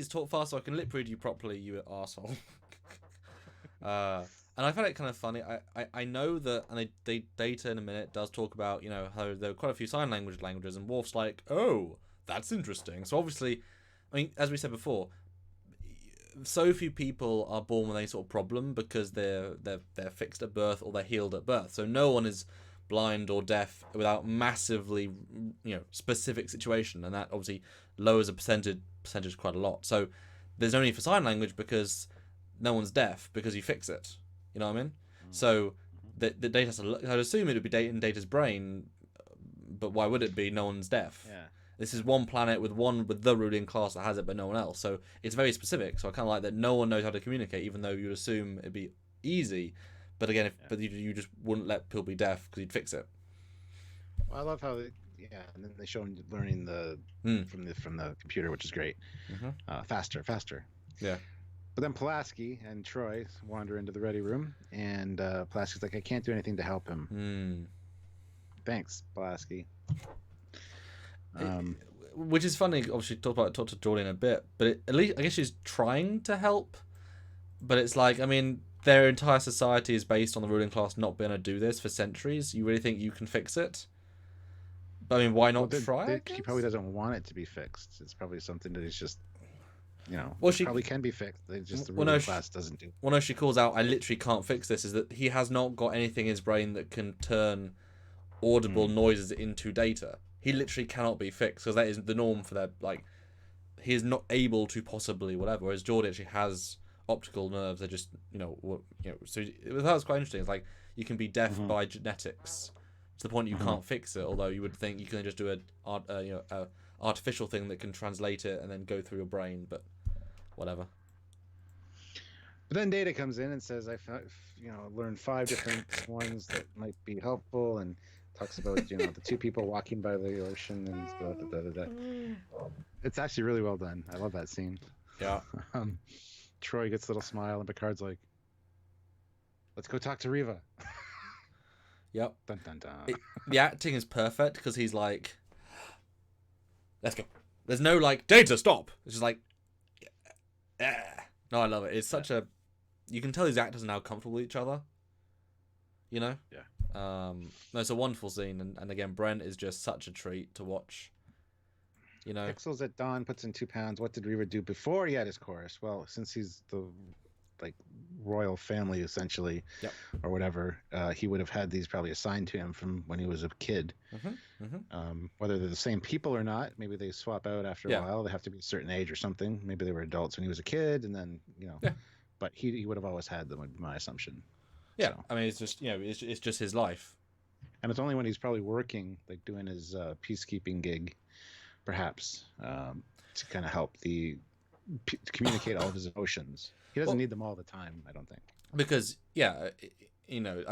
talk fast so I can lip read you properly, you arsehole. And I found it kind of funny. I know that, and they Data in a minute does talk about, how there were quite a few sign languages, and Worf's like, oh, that's interesting. So obviously, I mean, as we said before, so few people are born with any sort of problem because they're fixed at birth or they're healed at birth. So no one is blind or deaf without massively, specific situation, and that obviously lowers a percentage quite a lot. So there's no need for sign language because no one's deaf because you fix it. You know what I mean? So the data has to, I'd assume it would be in Data's brain, but why would it be? No one's deaf. Yeah. This is one planet with the ruling class that has it, but no one else. So it's very specific. So I kind of like that no one knows how to communicate, even though you'd assume it'd be easy. But again, but you just wouldn't let people be deaf because you'd fix it. Well, I love how and then they show him learning from the computer, which is great. Faster. Yeah. But then Pulaski and Troy wander into the ready room, and Pulaski's like, I can't do anything to help him. Thanks, Pulaski. Which is funny. Obviously, talk to Jordan in a bit, but at least I guess she's trying to help. But it's like, I mean, their entire society is based on the ruling class not being able to do this for centuries. You really think you can fix it? But I mean, why not try? He probably doesn't want it to be fixed. It's probably something that is just, she probably can be fixed. They just the ruling class doesn't do. Well, no, she calls out, I literally can't fix this. Is that he has not got anything in his brain that can turn audible noises into data. He literally cannot be fixed because that is the norm for their, like, he is not able to possibly whatever. Whereas Jordan actually has optical nerves. They're just so that was quite interesting. It's like you can be deaf by genetics to the point you can't fix it. Although you would think you can just do a artificial thing that can translate it and then go through your brain, but whatever. But then Data comes in and says, I've learned 5 different ones that might be helpful, and talks about the 2 people walking by the ocean and It's actually really well done. I love that scene. Yeah. Troy gets a little smile, and Picard's like, let's go talk to Riva. Yep. Dun, dun, dun. The acting is perfect because he's like, let's go. There's no like, Data, stop. It's just like, yeah. No, I love it. It's such a, you can tell these actors are now comfortable with each other. Yeah. No, it's a wonderful scene, and again, Brent is just such a treat to watch. Pixels at dawn puts in 2 pounds. What did Reaver do before he had his chorus? Well, since he's the royal family essentially, or whatever, he would have had these probably assigned to him from when he was a kid. Whether they're the same people or not, maybe they swap out after a while. They have to be a certain age or something. Maybe they were adults when he was a kid, and then but he would have always had them, would be my assumption. Yeah, so. I mean, it's just it's just his life, and it's only when he's probably working, like doing his peacekeeping gig, perhaps, to kind of help to communicate all of his emotions. He doesn't need them all the time, I don't think. Because I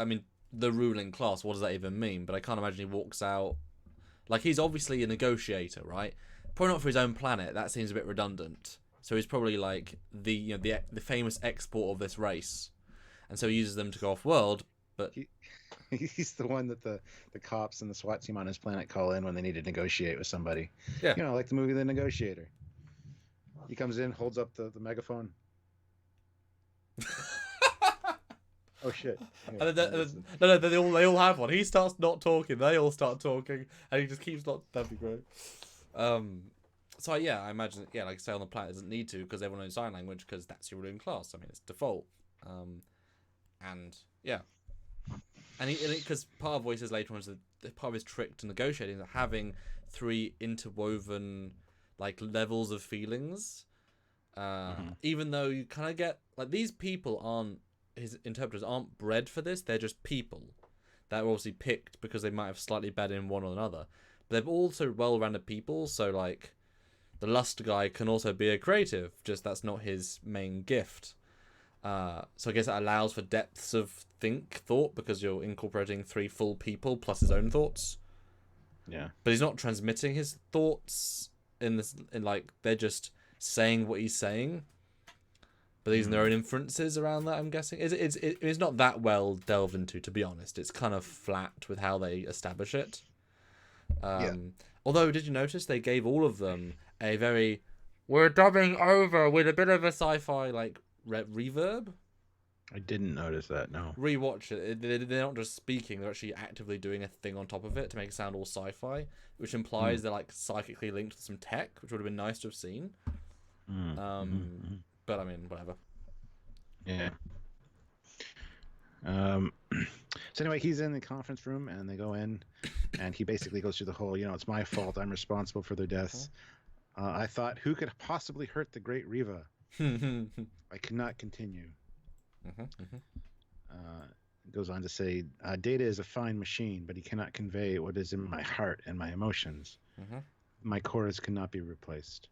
mean, the ruling class. What does that even mean? But I can't imagine he walks out like he's obviously a negotiator, right? Probably not for his own planet. That seems a bit redundant. So he's probably like the famous export of this race. And so he uses them to go off world, but he's the one that the cops and the SWAT team on his planet call in when they need to negotiate with somebody. Yeah. Like the movie The Negotiator. He comes in, holds up the megaphone. Oh shit! No, they all have one. He starts not talking, they all start talking, and he just keeps not. That'd be great. So yeah, I imagine like I say, on the planet doesn't need to because everyone knows sign language because that's your ruling class. I mean, it's default. And yeah, and because part of what he says later on is that part of his trick to negotiating is having 3 interwoven like levels of feelings. Even though you kind of get like these people aren't, his interpreters aren't bred for this. They're just people that were obviously picked because they might have slightly better in one or another. But they're also well-rounded people. So like the lust guy can also be a creative. Just that's not his main gift. So I guess it allows for depths of thought because you're incorporating 3 full people plus his own thoughts. Yeah. But he's not transmitting his thoughts in like they're just saying what he's saying. But using their own inferences around that, I'm guessing. It's not that well delved into, to be honest. It's kind of flat with how they establish it. Although, did you notice they gave all of them a very, we're dubbing over with a bit of a sci-fi like reverb? I didn't notice that, no. Rewatch it. They're not just speaking, they're actually actively doing a thing on top of it to make it sound all sci-fi, which implies they're like psychically linked to some tech, which would have been nice to have seen. But I mean, whatever. Yeah. So anyway, he's in the conference room, and they go in, and he basically goes through the whole, it's my fault. I'm responsible for their deaths. I thought, who could possibly hurt the great Riva? I cannot continue. Goes on to say, Data is a fine machine, but he cannot convey what is in my heart and my emotions. My cores cannot be replaced.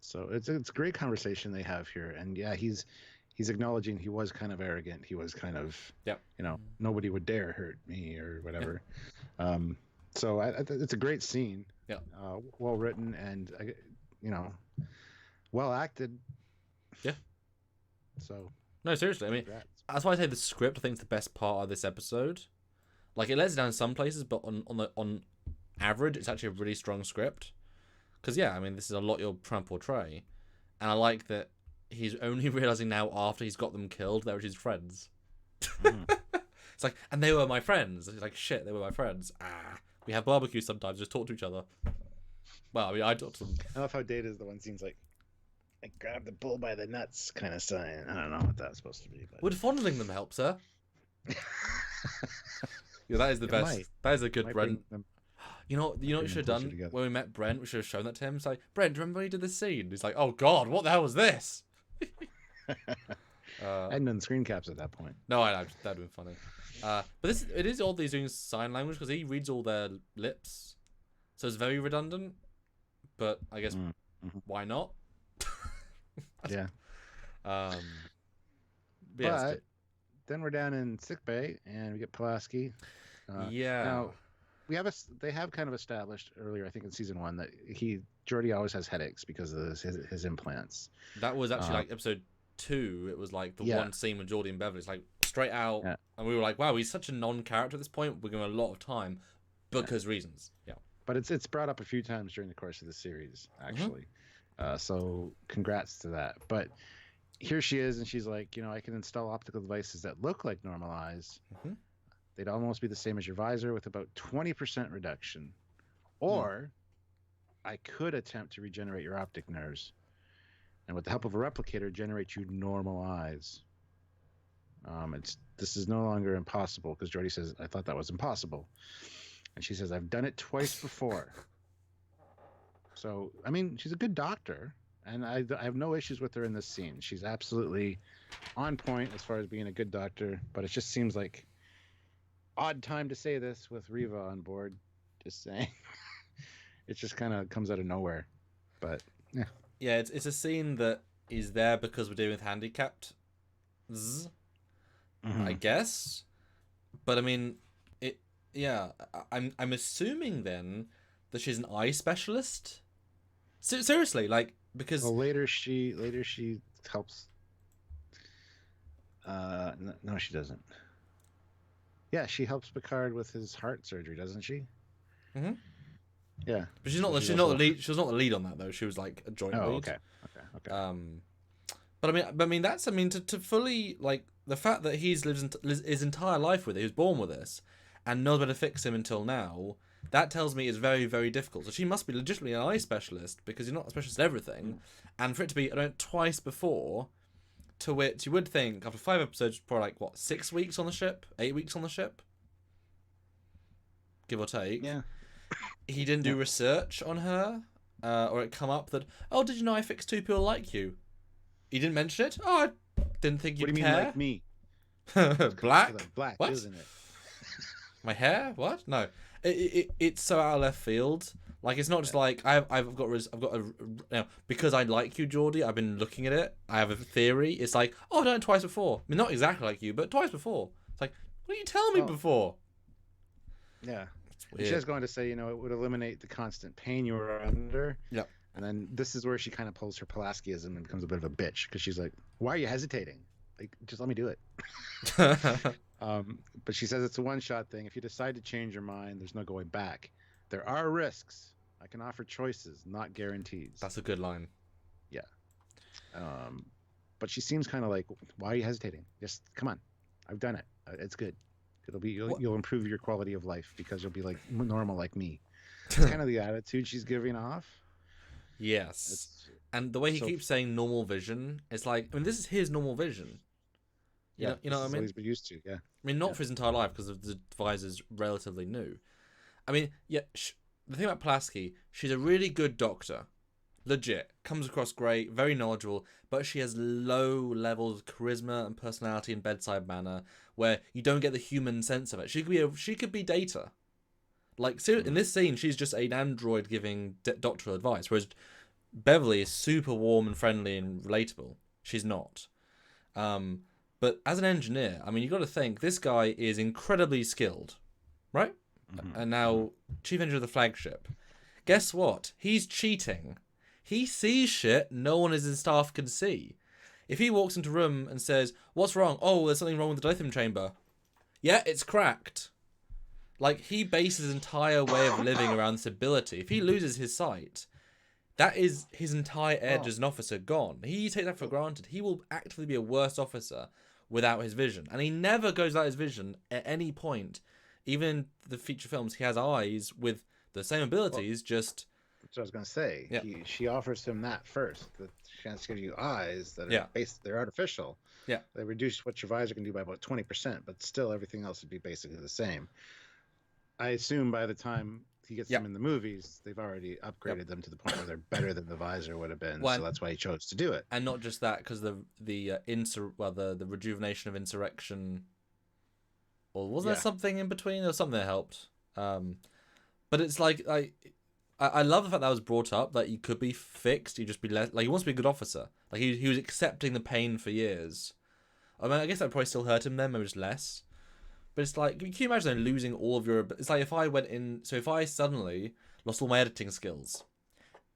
So it's a great conversation they have here, and yeah, he's acknowledging he was kind of arrogant. He was kind of, nobody would dare hurt me or whatever. So it's a great scene. Yeah. Well written and well acted. Yeah. So. No, seriously. I mean, that's why I say the script, I think, is the best part of this episode. Like, it lets it down in some places, but on average, it's actually a really strong script. Because, yeah, I mean, this is a lot you're trying to portray. And I like that he's only realizing now after he's got them killed they're his friends. It's like, and they were my friends. He's like, shit, they were my friends. We have barbecue sometimes, just talk to each other. Well, I mean, I talk to them. I love how Data's the one seems like grab the bull by the nuts kind of sign. I don't know what that's supposed to be. But... Would fondling them help, sir? Yeah, that is the best. That is a good Brent. You know what you should have done together. When we met Brent? We should have shown that to him. It's like, Brent, do you remember when you did this scene? He's like, oh God, what the hell was this? I hadn't done screen caps at that point. No, I know. That'd been funny. But it is odd that he's doing sign language because he reads all their lips, so it's very redundant. But I guess why not? Yeah. But then we're down in sickbay and we get Pulaski. Now they have kind of established earlier, I think in season 1, that Geordi always has headaches because of his implants. That was actually like episode 2. It was like the one scene with Geordi and Beverly. It's like straight out, and we were like, wow, he's such a non-character at this point. We're giving him a lot of time because reasons. Yeah. But it's brought up a few times during the course of the series, actually. So congrats to that. But here she is, and she's like, I can install optical devices that look like normal eyes. They'd almost be the same as your visor with about 20% reduction. Or I could attempt to regenerate your optic nerves. And with the help of a replicator, generate you normal eyes. This is no longer impossible, because Geordi says, I thought that was impossible. And she says, I've done it twice before. So, I mean, she's a good doctor, and I have no issues with her in this scene. She's absolutely on point as far as being a good doctor, but it just seems like odd time to say this with Riva on board. Just saying. It just kind of comes out of nowhere. But, yeah. Yeah, it's a scene that is there because we're dealing with handicapped, I guess. But, I mean, I'm assuming then that she's an eye specialist. Seriously, like, because later she helps. No, she doesn't. Yeah, she helps Picard with his heart surgery, doesn't she? Yeah, but she's not the lead. She was not the lead on that though. She was like a joint lead. Okay. But I mean to fully, like, the fact that he's lived his entire life with it, he was born with this, and knows how to fix him until now. That tells me it's very, very difficult. So she must be legitimately an eye specialist, because you're not a specialist at everything. And for it to be twice before, to which you would think after 5 episodes, probably like 6 weeks on the ship, 8 weeks on the ship, give or take. Yeah. He didn't do research on her, or it come up that, oh, did you know I fixed 2 people like you? He didn't mention it. Oh, I didn't think you'd care. What do you mean like me? Black, what? Isn't it? My hair? What? No. It's so out of left field. Like, it's not just like because I like you, Geordi. I've been looking at it. I have a theory. It's like, oh, I've done it twice before. I mean, not exactly like you, but twice before. It's like, what did you tell me before? Yeah. She was going to say, it would eliminate the constant pain you were under. Yep. And then this is where she kind of pulls her Pulaskiism and becomes a bit of a bitch, because she's like, why are you hesitating? Like, just let me do it. But she says it's a one-shot thing. If you decide to change your mind, there's no going back. There are risks. I can offer choices, not guarantees. That's a good line. Yeah. But she seems kind of like, why are you hesitating? Just come on. I've done it. It's good. You'll improve your quality of life because you'll be like normal like me. It's kind of the attitude she's giving off. Yes. It's And the way he so keeps saying normal vision, it's like, I mean, this is his normal vision. yeah, You this know what I is what mean? he's been used to. Yeah, I mean, not yeah. for his entire life because the visor's relatively new. I mean, yeah, the thing about Pulaski, she's a really good doctor. Legit. Comes across great, very knowledgeable, but she has low levels of charisma and personality and bedside manner where you don't get the human sense of it. She could be Data. Like, in this scene, she's just an android giving doctoral advice, whereas Beverly is super warm and friendly and relatable. She's not. Um, but as an engineer, I mean, you got to think this guy is incredibly skilled, right? And now chief engineer of the flagship. Guess what? He's cheating. He sees shit no one in his staff can see. If he walks into a room and says, "What's wrong?" "Oh, there's something wrong with the lithium chamber." "Yeah, it's cracked." Like, he bases his entire way of living around this ability. If he loses his sight, that is his entire edge as an officer gone. He takes that for granted. He will actively be a worse officer without his vision. And he never goes without his vision at any point. Even in the feature films, he has eyes with the same abilities, just... That's what I was going to say. Yeah. She offers him that first. The chance to give you eyes that are Yeah. they're artificial. Yeah. They reduce what your visor can do by about 20%, but still everything else would be basically the same. I assume by the time he gets them in the movies, they've already upgraded them to the point where they're better than the visor would have been. Well, so that's why he chose to do it. And not just that, because the rejuvenation of insurrection, or was there something in between? There was something that helped. But it's like I love the fact that was brought up, that you could be fixed. You just be less, like, he wants to be a good officer. Like, he was accepting the pain for years. I mean, I guess that probably still hurt him then, maybe just less. But it's like, can you imagine losing all of your... It's like if I went in... So if I suddenly lost all my editing skills,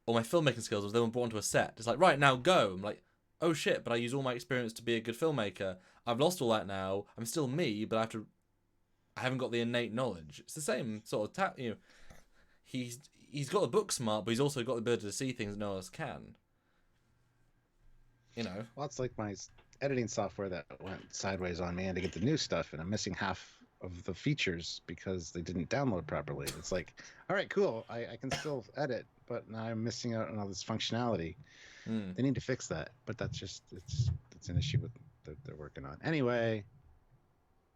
or my filmmaking skills, was then brought onto a set, it's like, right, now go. I'm like, oh shit, but I use all my experience to be a good filmmaker. I've lost all that now. I'm still me, but I haven't got the innate knowledge. It's the same sort of... He's got the book smart, but he's also got the ability to see things no one else can. You know? Well, it's like my editing software that went sideways on me and to get the new stuff, and I'm missing half of the features because they didn't download properly. It's like, all right, cool, I can still edit, but now I'm missing out on all this functionality. They need to fix that, but that's just it's an issue with that they're working on. Anyway,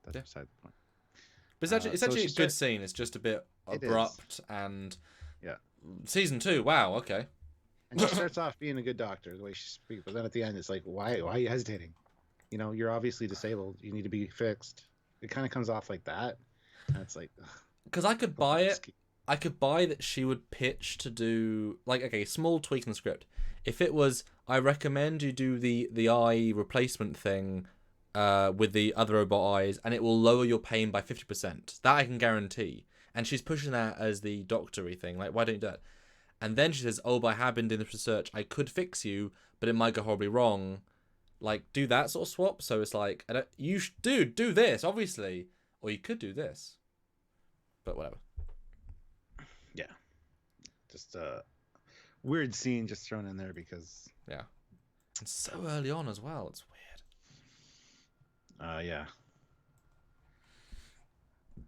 that's beside the point. But it's actually a good scene. It's just a bit abrupt and season 2. Wow, okay. And she starts off being a good doctor, the way she speaks, but then at the end, it's like, why are you hesitating? You know, you're obviously disabled. You need to be fixed. It kind of comes off like that, and it's like, because I could buy it. I could buy that she would pitch to do, like, okay, small tweak in the script. If it was, I recommend you do the eye replacement thing with the other robot eyes, and it will lower your pain by 50%. That I can guarantee. And she's pushing that as the doctory thing. Like, why don't you do that? And then she says, oh, but I have been doing this research. I could fix you, but it might go horribly wrong. Like, do that sort of swap. So it's like, do this, obviously. Or you could do this. But whatever. Yeah. Just a weird scene just thrown in there because... Yeah. And so early on as well. It's weird. Yeah.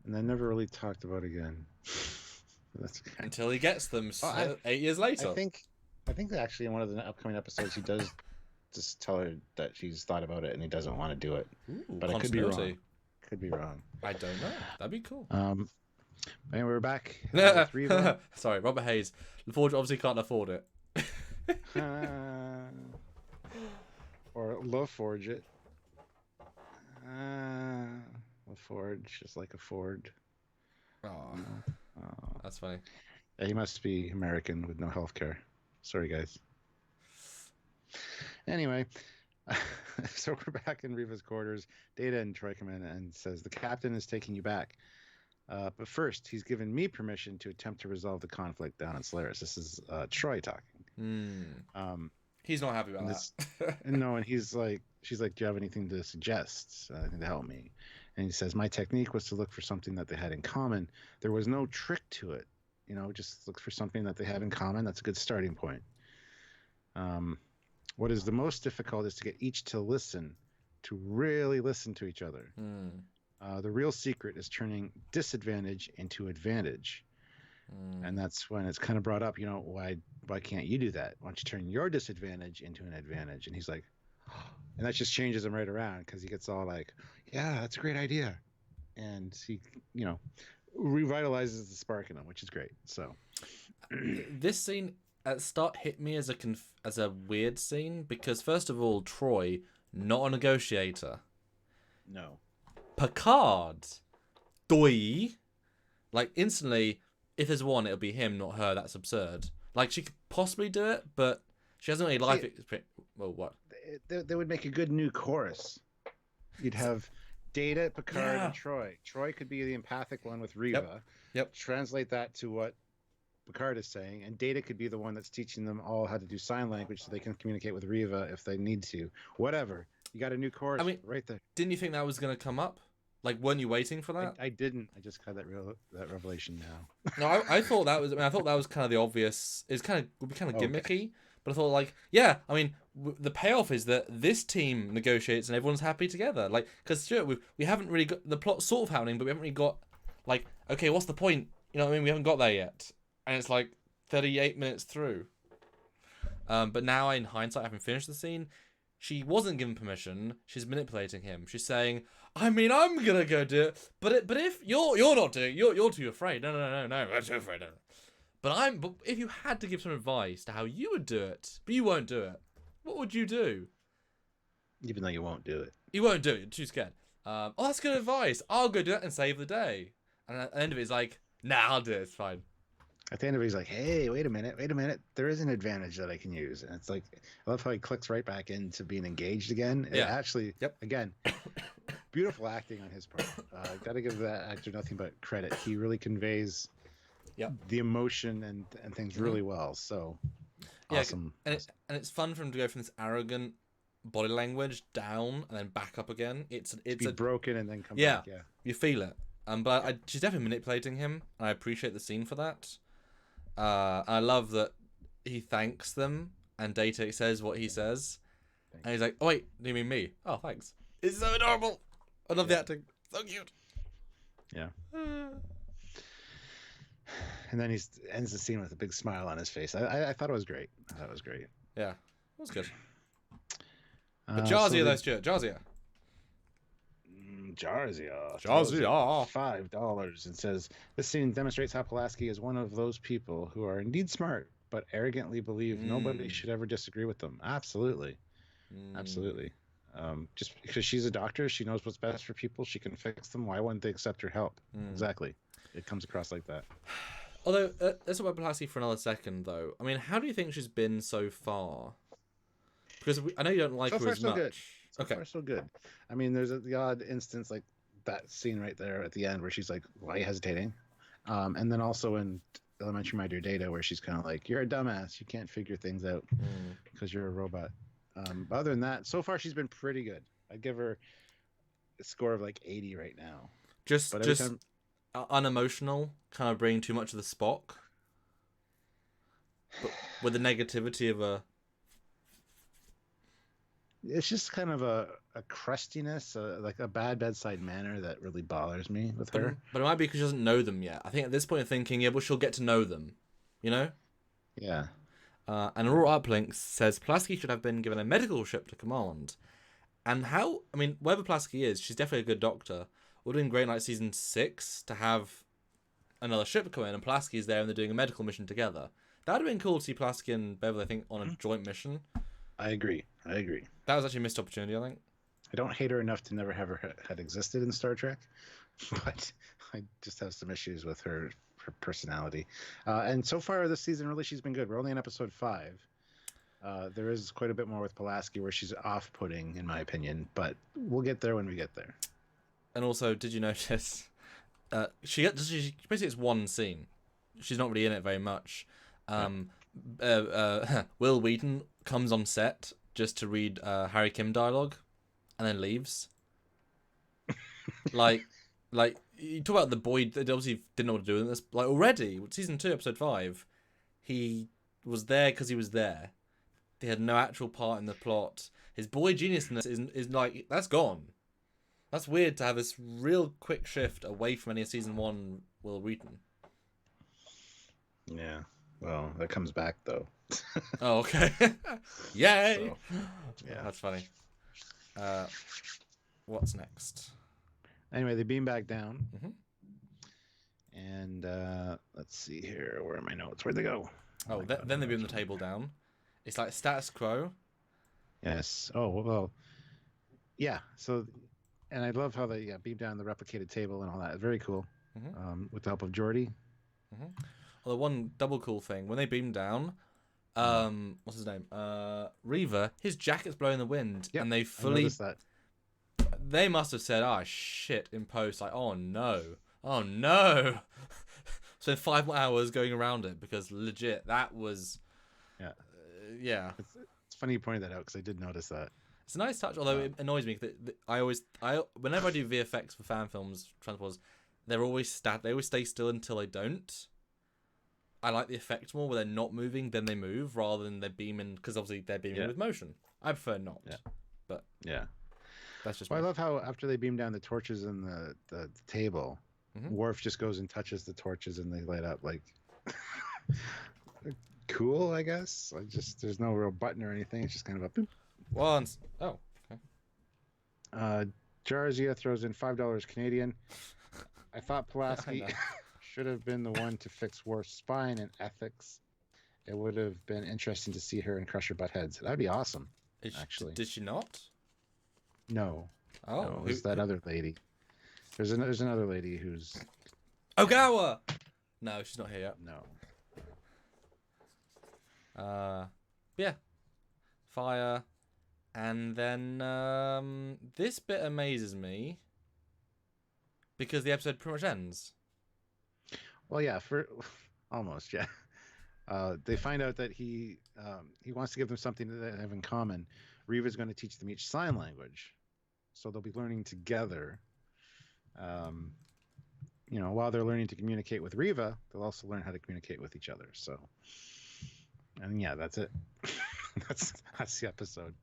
And they never really talked about it again. That's until he gets them 8 years later. I think that actually in one of the upcoming episodes he does just tell her that she's thought about it and he doesn't want to do it. Ooh, but I could be wrong. Could be wrong. I don't know. That'd be cool. And we're back. Sorry, Robert Hayes. LaForge obviously can't afford it. Or LaForge it. LaForge, just like a Ford. Oh, that's funny. Yeah, he must be American with no health care. Sorry, guys. Anyway, so we're back in Riva's quarters. Data and Troy come in and says, the captain is taking you back. But first, he's given me permission to attempt to resolve the conflict down in Solaris. This is Troy talking. He's not happy about that. No, and she's like, do you have anything to suggest? Anything to help me? And he says, my technique was to look for something that they had in common. There was no trick to it. You know, just look for something that they have in common. That's a good starting point. What is the most difficult is to get each to listen, to really listen to each other. The real secret is turning disadvantage into advantage. And that's when it's kind of brought up, why can't you do that? Why don't you turn your disadvantage into an advantage? And he's like, and that just changes him right around because he gets all like, yeah, that's a great idea. And he, revitalizes the spark in him, which is great. So This scene at the start hit me as a weird scene because first of all, Troy, not a negotiator. no. Picard, doi, like instantly. If there's one, it'll be him, not her. That's absurd. Like she could possibly do it, but she hasn't any life experience. Well, what? They would make a good new chorus. You'd have Data, Picard, and Troy. Troy could be the empathic one with Riva. Yep. Translate that to what Picard is saying, and Data could be the one that's teaching them all how to do sign language so they can communicate with Riva if they need to. Whatever. You got a new chorus right there. Didn't you think that was going to come up? Like, weren't you waiting for that? I didn't. I just got that revelation now. No, I thought that was. I thought that was kind of the obvious. Would be kind of gimmicky. But I thought, like, yeah. I mean, the payoff is that this team negotiates and everyone's happy together. Like, because sure, we haven't really got the plot sort of happening, but we haven't really got, like, okay, what's the point? You know what I mean? We haven't got there yet, and it's like 38 minutes through. But now, in hindsight, having finished the scene, she wasn't given permission. She's manipulating him. She's saying, I mean, I'm gonna go do it, but if you're not doing it, you're too afraid. No, I'm too afraid. No. But if you had to give some advice to how you would do it, but you won't do it, what would you do? Even though you won't do it. You won't do it. You're too scared. That's good advice. I'll go do that and save the day. And at the end of it, it's like, nah, I'll do it. It's fine. At the end of it, he's like, hey, wait a minute. There is an advantage that I can use. And it's like, I love how he clicks right back into being engaged again. Yeah. It actually, again, beautiful acting on his part. Got to give that actor nothing but credit. He really conveys the emotion and things really well. So, awesome. And it's fun for him to go from this arrogant body language down and then back up again. It's broken and then come back. Yeah, you feel it. But she's definitely manipulating him. And I appreciate the scene for that. I love that he thanks them and Data says what he says. And he's like, oh wait, do you mean me? Oh, thanks. It's so adorable. I love the acting. So cute. Yeah. And then he ends the scene with a big smile on his face. I thought it was great. Yeah, it was good. But Jarzia, though, Stuart. Jarzia. $5 and says this scene demonstrates how Pulaski is one of those people who are indeed smart but arrogantly believe nobody should ever disagree with them. Absolutely. Just because she's a doctor, she knows what's best for people, she can fix them. Why wouldn't they accept her help? Exactly. It comes across like that. Although let's talk about Pulaski for another second though. I mean, how do you think she's been so far? Because I know you don't like her as much. Good. So far, so good. I mean, there's the odd instance like that scene right there at the end where she's like, why are you hesitating? And then also in Elementary My Dear Data where she's kind of like, you're a dumbass. You can't figure things out because you're a robot. But other than that, so far she's been pretty good. I'd give her a score of like 80 right now. Just unemotional, kind of bringing too much of the Spock. But with the negativity of a... It's just kind of a crustiness, like a bad bedside manner that really bothers me with her. But it might be because she doesn't know them yet. I think at this point, I'm thinking, yeah, well, she'll get to know them. You know? Yeah. And Aurora Uplink says Pulaski should have been given a medical ship to command. And wherever Pulaski is, she's definitely a good doctor. Would have been great in like season 6 to have another ship come in and Pulaski's there and they're doing a medical mission together. That would have been cool to see Pulaski and Beverly, I think, on a joint mission. I agree. That was actually a missed opportunity, I think. I don't hate her enough to never have her had existed in Star Trek, but I just have some issues with her personality. And so far this season, really, she's been good. We're only in episode 5. There is quite a bit more with Pulaski where she's off-putting, in my opinion, but we'll get there when we get there. And also, did you notice she basically it's one scene. She's not really in it very much. Will Wheaton comes on set just to read Harry Kim dialogue, and then leaves. like you talk about the boy that obviously didn't know what to do in this. Like already, season 2, episode 5, he was there because he was there. He had no actual part in the plot. His boy geniusness is like that's gone. That's weird to have this real quick shift away from any of season 1 Will Wheaton. Yeah. Well, that comes back though. Oh, okay. Yay! So, yeah. That's funny. What's next? Anyway, they beam back down, Hmm. and let's see here. Where are my notes? Where'd they go? Oh, My God, then my they beam the notes are- table down. It's like status quo. Yes. Oh well. Yeah. So, and I love how they beam down the replicated table and all that. Very cool. Hmm. With the help of Geordi. Hmm. Well, the one double cool thing when they beam down, what's his name? Reaver. His jacket's blowing the wind, Yep. and they I fully. noticed that. They must have said, "Ah, shit," in post. Like, oh no, oh no. So 5 more hours going around it because legit that was. Yeah. Yeah. It's funny you pointed that out because I did notice that. It's a nice touch, although it annoys me. Whenever I do VFX for fan films, transporters, they're always They always stay still until they don't. I like the effect more where they're not moving, then they move, rather than they're beaming, because obviously they're beaming with motion. I prefer not. Yeah. But Yeah. that's just. Well, I love how after they beam down the torches and the table, Worf just goes and touches the torches and they light up like. Cool, I guess. There's no real button or anything. It's just kind of a boop. Once. Oh. Okay. Jarzia throws in $5 Canadian. I thought Pulaski should have been the one to fix Worf's spine and ethics. It would have been interesting to see her and Crusher butt heads. That'd be awesome. Actually, did she not? No. Oh, no, it was that other lady. There's another lady who's Ogawa. No, she's not here yet. no. Yeah. Fire. And then this bit amazes me because the episode pretty much ends. Well, yeah, for almost, yeah. They find out that he wants to give them something that they have in common. Reva's going to teach them each sign language, so they'll be learning together. While they're learning to communicate with Riva, they'll also learn how to communicate with each other. So, and yeah, that's it. that's the episode.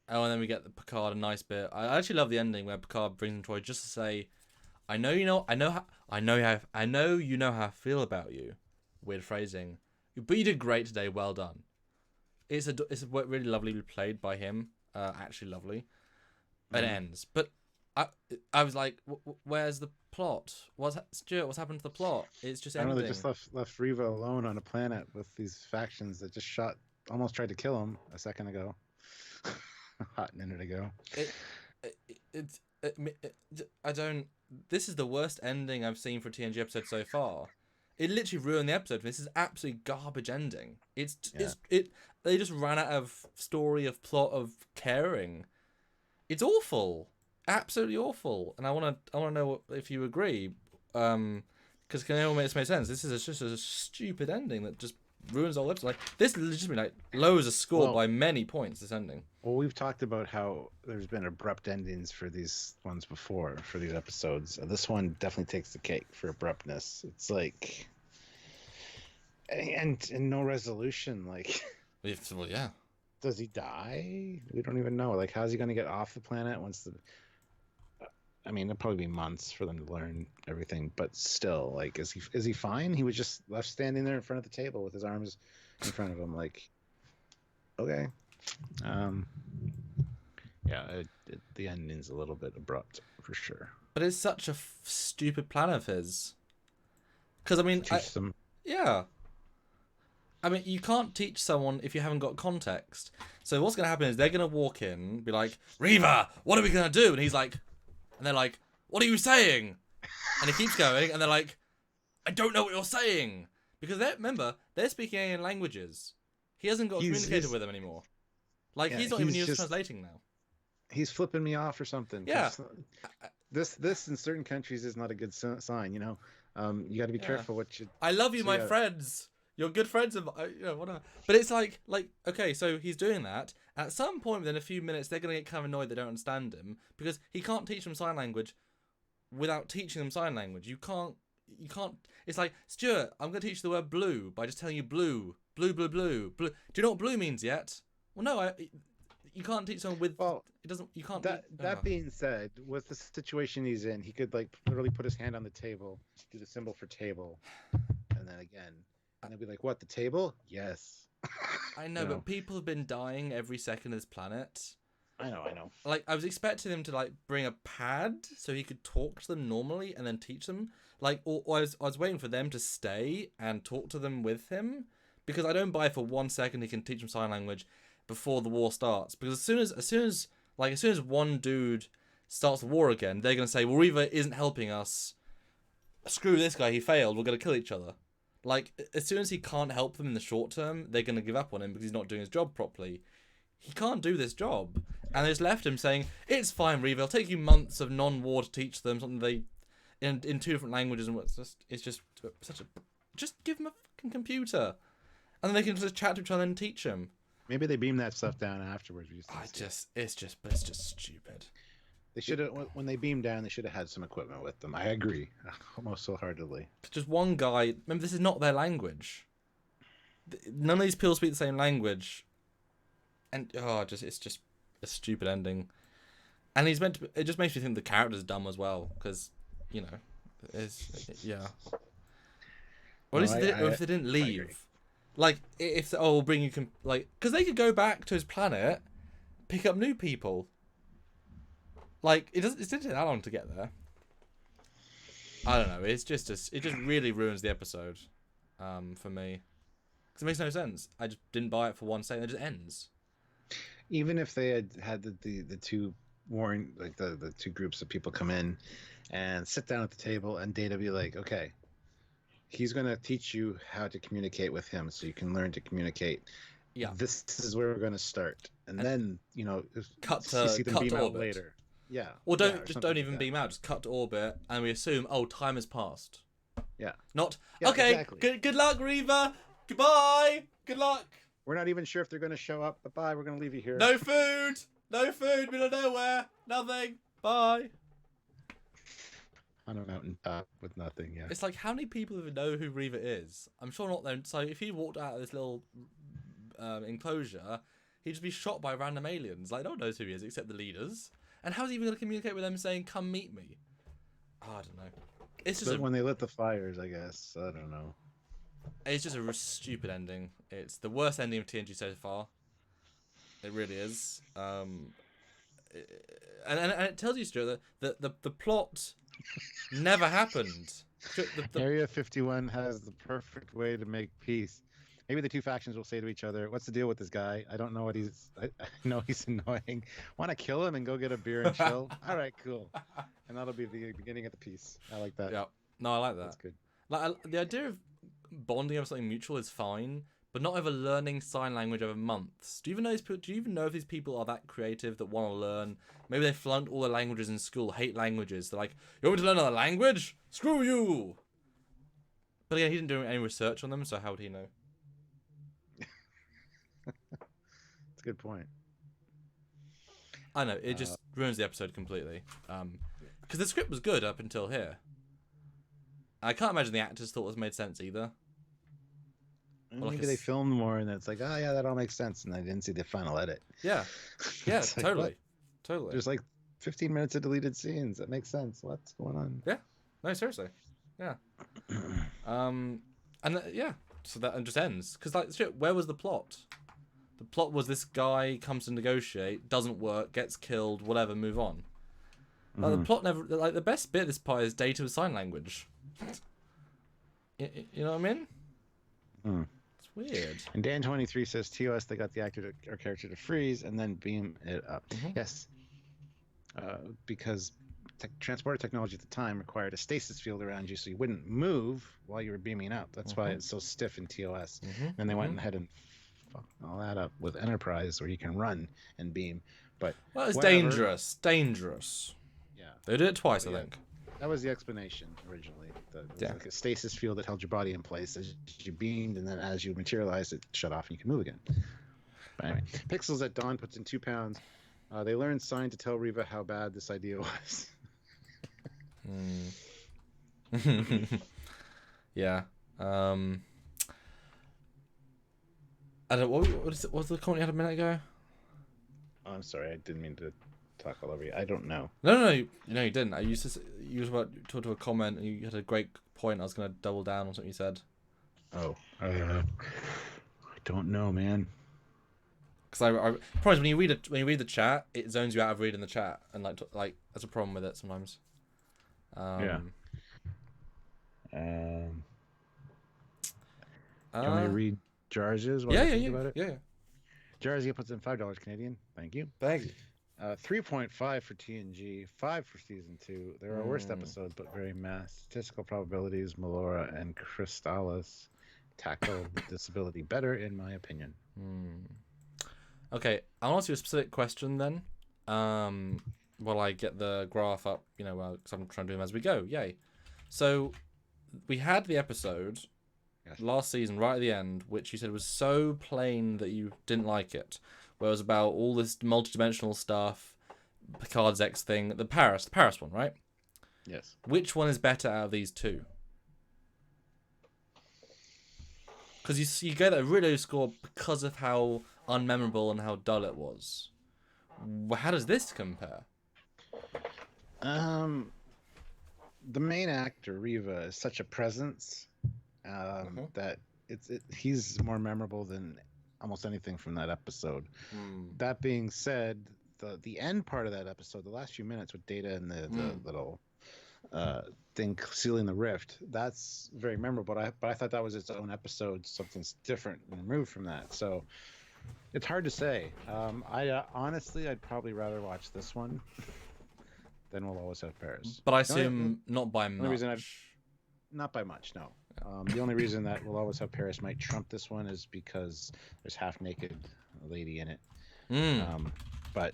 And then we get the Picard a nice bit. I actually love the ending where Picard brings him Troy just to say, I know you know how I feel about you. Weird phrasing, but you did great today. Well done. It's really lovely played by him. Actually lovely. And it ends. But I was like, where's the plot? Stuart? What's happened to the plot? It's just ending. I don't know. They just left Riva alone on a planet with these factions that just almost tried to kill him a second ago. Hot minute ago. I don't. This is the worst ending I've seen for a TNG episode so far. It literally ruined the episode. This is absolutely garbage ending. They just ran out of story, of plot, of caring. It's awful, absolutely awful. And I want to know if you agree, because can it make sense? This is just a stupid ending that just ruins all episode. Like this, legitimately lowers a score by many points. This ending. Well, we've talked about how there's been abrupt endings for these ones before, for these episodes. This one definitely takes the cake for abruptness. It's like, and no resolution. Like, well, yeah. Does he die? We don't even know. Like, how's he going to get off the planet once the? I mean, it'll probably be months for them to learn everything, but still, like, is he fine? He was just left standing there in front of the table with his arms in front of him, like, okay. Yeah, the ending's a little bit abrupt for sure. But it's such a stupid plan of his. Because I mean, yeah. I mean, you can't teach someone if you haven't got context. So what's going to happen is they're going to walk in, be like, Riva, what are we going to do? And he's like, and they're like, what are you saying? And he keeps going, and they're like, I don't know what you're saying. Because remember, they're speaking alien languages. He hasn't got a communicator with them anymore. Like, he's not even used translating now. He's flipping me off or something. Yeah. This in certain countries is not a good sign, you know? You got to be careful what you... I love you, my friends. You're good friends of, whatever. But it's like, okay, so he's doing that. At some point within a few minutes, they're going to get kind of annoyed they don't understand him because he can't teach them sign language without teaching them sign language. You can't. It's like, Stuart, I'm going to teach you the word blue by just telling you blue. Blue, blue, blue, blue. Do you know what blue means yet? Well, no, you can't teach someone with. Well, It doesn't. You can't. that being said, with the situation he's in, he could like literally put his hand on the table, do the symbol for table, and then again, and they'll be like, "What? The table? Yes." I know, but people have been dying every second of this planet. I know. Like, I was expecting him to like bring a pad so he could talk to them normally and then teach them. Like, or I was waiting for them to stay and talk to them with him, because I don't buy for 1 second he can teach them sign language before the war starts. Because as soon as one dude starts the war again, they're gonna say, "Well, Reva isn't helping us. Screw this guy, he failed. We're gonna kill each other." Like, as soon as he can't help them in the short term, they're gonna give up on him because he's not doing his job properly. He can't do this job, and they just left him saying, "It's fine, Reva. It'll take you months of non-war to teach them something they in 2 different languages, and it's just such a just give them a fucking computer, and then they can just chat to each other and teach them." Maybe they beam that stuff down afterwards. It's just stupid. They should have, when they beamed down, they should have had some equipment with them. I agree, almost wholeheartedly. Just one guy. Remember, this is not their language. None of these people speak the same language, and it's just a stupid ending. And he's meant to. It just makes me think the character's dumb as well, because yeah. Or at least if they didn't leave, like if we'll bring you because they could go back to his planet, pick up new people. Like, it didn't take that long to get there. I don't know. It just really ruins the episode, for me, because it makes no sense. I just didn't buy it for 1 second. It just ends. Even if they had the two warring, like the two groups of people come in and sit down at the table, and Data be like, "Okay, he's gonna teach you how to communicate with him, so you can learn to communicate. Yeah, this is where we're gonna start, and then cut to orbit later." Yeah. Or don't even beam out. Just cut to orbit, and we assume, time has passed. Yeah. Not okay. Exactly. Good luck, Reva. Goodbye. Good luck. We're not even sure if they're going to show up. But bye. We're going to leave you here. No food. No food. Middle of nowhere. Nothing. Bye. On a mountain top with nothing. Yeah. It's like, how many people even know who Reva is? I'm sure not them. So if he walked out of this little enclosure, he'd just be shot by random aliens. Like, no one knows who he is except the leaders. And how's he even going to communicate with them saying, "Come meet me"? I don't know. It's just when they lit the fires, I guess. I don't know. It's just a stupid ending. It's the worst ending of TNG so far. It really is. And it tells you, Stuart, that the plot never happened. Area 51 has the perfect way to make peace. Maybe the two factions will say to each other, "What's the deal with this guy? I don't know what I know he's annoying. Want to kill him and go get a beer and chill? All right, cool." And that'll be the beginning of the peace. I like that. Yeah. No, I like that. That's good. Like, the idea of bonding over something mutual is fine, but not over learning sign language over months. Do you even know if these people are that creative that want to learn? Maybe they flunked all the languages in school, hate languages. They're like, "You want me to learn another language? Screw you!" But again, he didn't do any research on them, so how would he know? That's a good point. I know, it just ruins the episode completely. Because the script was good up until here. I can't imagine the actors thought this made sense either. Maybe they filmed more and it's like, "Oh yeah, that all makes sense," and I didn't see the final edit. Yeah. Yeah, totally. Totally. There's like 15 minutes of deleted scenes. That makes sense. What's going on? Yeah. No, seriously. Yeah. So that just ends. Because, like, shit, where was the plot? The plot was this guy comes to negotiate, doesn't work, gets killed, whatever, move on. Like, the plot never... Like, the best bit of this part is Data with sign language. You know what I mean? It's weird. And Dan23 says, "TOS, they got the actor or character to freeze and then beam it up." Yes. Because transporter technology at the time required a stasis field around you so you wouldn't move while you were beaming up. That's why it's so stiff in TOS. And they went ahead and fucked all that up with Enterprise, where you can run and beam. But it's dangerous. Yeah. They did it twice, I think. That was the explanation originally. Like a stasis field that held your body in place as you beamed, and then as you materialized, it shut off and you can move again. But anyway, Pixels at Dawn puts in 2 pounds. They learned sign to tell Reva how bad this idea was. Yeah. I don't. What's the comment you had a minute ago? I'm sorry, I didn't mean to talk all over you. I don't know. No, you didn't. You was about to talk to a comment, and you had a great point. I was going to double down on something you said. Oh, I don't know, man. Because I promise when you read the chat, it zones you out of reading the chat, and like that's a problem with it sometimes. Yeah. Do you want me to read Jarz's while I think about it? Yeah. Jarzy puts in $5 Canadian. Thank you. 3.5 for TNG, 5 for season 2. There are worse episodes, but very math. Statistical probabilities, Melora and Crystallis tackle disability better, in my opinion. Okay, I'll ask you a specific question then. While I get the graph up, because I'm trying to do them as we go. Yay. So, we had the episode last season, right at the end, which you said was so plain that you didn't like it. Where it was about all this multidimensional stuff, Picard's X thing, the Paris one, right? Yes. Which one is better out of these two? Because you get a really low score because of how unmemorable and how dull it was. How does this compare? The main actor Riva is such a presence that he's more memorable than almost anything from that episode. That being said, the end part of that episode, the last few minutes with Data and the little thing sealing the rift, that's very memorable. But I thought that was its own episode, something's different and removed from that. So it's hard to say. Honestly, I'd probably rather watch this one than We'll Always Have Paris. But I assume not by much. Not by much, no. The only reason that We'll Always Have Paris might trump this one is because there's half-naked lady in it. But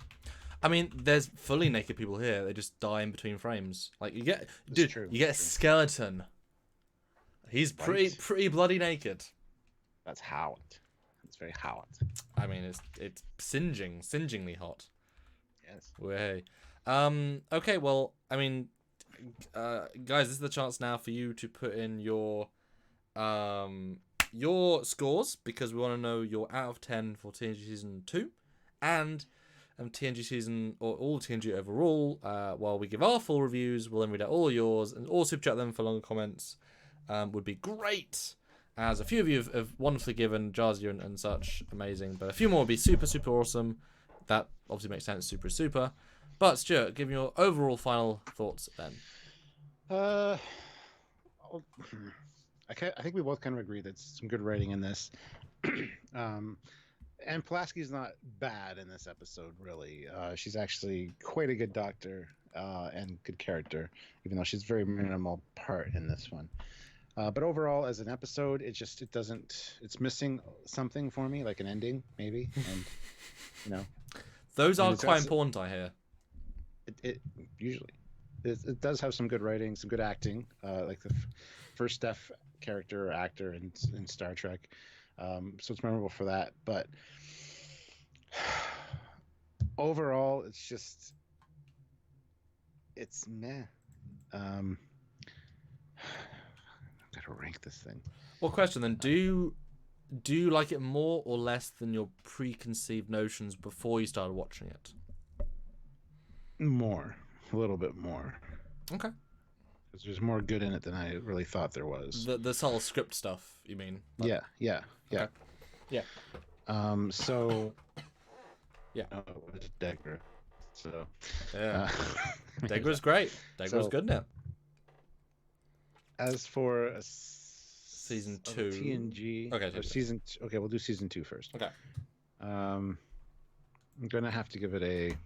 I mean, there's fully naked people here. They just die in between frames. Like you get, you get a skeleton. He's pretty bloody naked. That's hot. It's very hot. I mean, it's singingly hot. Yes. Way. Okay. Well, I mean, guys, this is the chance now for you to put in your scores, because we want to know your out of 10 for TNG season 2 and TNG season, or all TNG overall. While we give our full reviews, we'll then read out all yours, and all super chat them for longer comments. Would be great, as a few of you have wonderfully given, Jarzy and such, amazing, but a few more would be super awesome. That obviously makes sense, super. But Stuart, give me your overall final thoughts then. I think we both kind of agree that some good writing in this. And Pulaski's not bad in this episode, really. She's actually quite a good doctor and good character, even though she's a very minimal part in this one. But overall, as an episode, it's missing something for me, like an ending, maybe. And, Those are quite important, I hear. It usually. It does have some good writing, some good acting, like the first Steph character or actor in Star Trek. So it's memorable for that. But overall, it's meh. I've got to rank this thing. Well, question then: Do you like it more or less than your preconceived notions before you started watching it? More. A little bit more. Okay. Because there's more good in it than I really thought there was. The subtle script stuff, you mean? Like... Yeah. Okay. Yeah. So. Yeah. It was Degra. So. Yeah. Degra's great. Degra's good now. As for season 2 TNG. Okay, we'll do season 2 first. Okay. I'm gonna have to give it a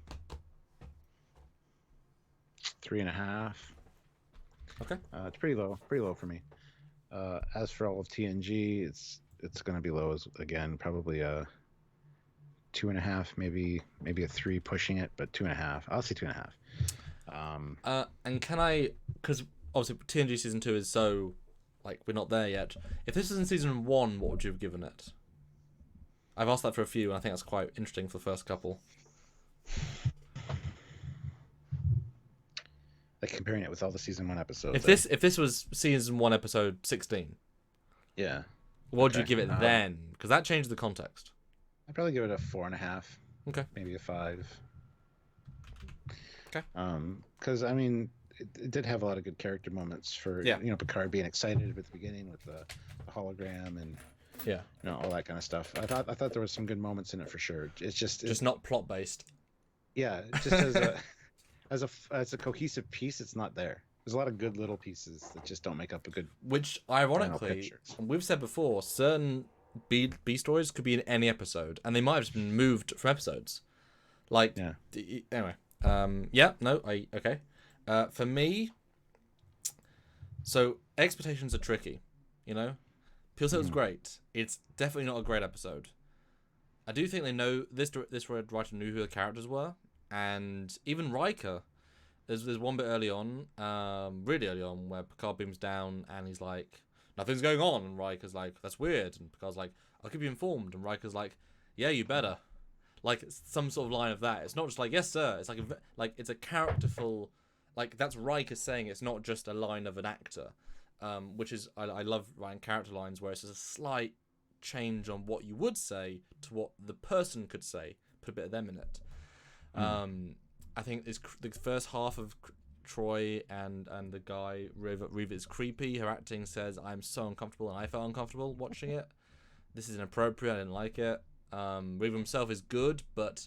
3.5. Okay. It's pretty low for me. As for all of TNG, it's going to be low again, probably a 2.5, maybe a 3 pushing it, but 2.5. I'll say 2.5. And can I, because obviously TNG season 2 is so, like, we're not there yet. If this was in season 1, what would you have given it? I've asked that for a few, and I think that's quite interesting for the first couple. Like comparing it with all the season 1 episodes. If this was season 1 episode 16, yeah, what would you give it then? Because that changed the context. I'd probably give it a 4.5. Okay. Maybe a 5. Okay. Because I mean, it did have a lot of good character moments for Yeah. Picard being excited at the beginning with the hologram and Yeah. all that kind of stuff. I thought there was some good moments in it for sure. It's just not plot based. Yeah, just as a as a cohesive piece, it's not there. There's a lot of good little pieces that just don't make up a good. Which, ironically, we've said before, certain B stories could be in any episode, and they might have just been moved from episodes. Like, Yeah. Anyway, okay. For me, so expectations are tricky, you know. People said it was great. It's definitely not a great episode. I do think they know this writer knew who the characters were, and even Riker. There's one bit early on, really early on, where Picard beams down and he's like, "Nothing's going on," and Riker's like, "That's weird," and Picard's like, "I'll keep you informed," and Riker's like, "Yeah, you better." Like, it's some sort of line of that. It's not just like, "Yes, sir." It's like it's a characterful, like that's Riker saying. It's not just a line of an actor, which is I love writing character lines where it's just a slight change on what you would say to what the person could say. Put a bit of them in it. I think it's the first half of Troy and the guy Riva is creepy. Her acting says I'm so uncomfortable, and I felt uncomfortable watching it. This is inappropriate. I didn't like it. Riva himself is good, but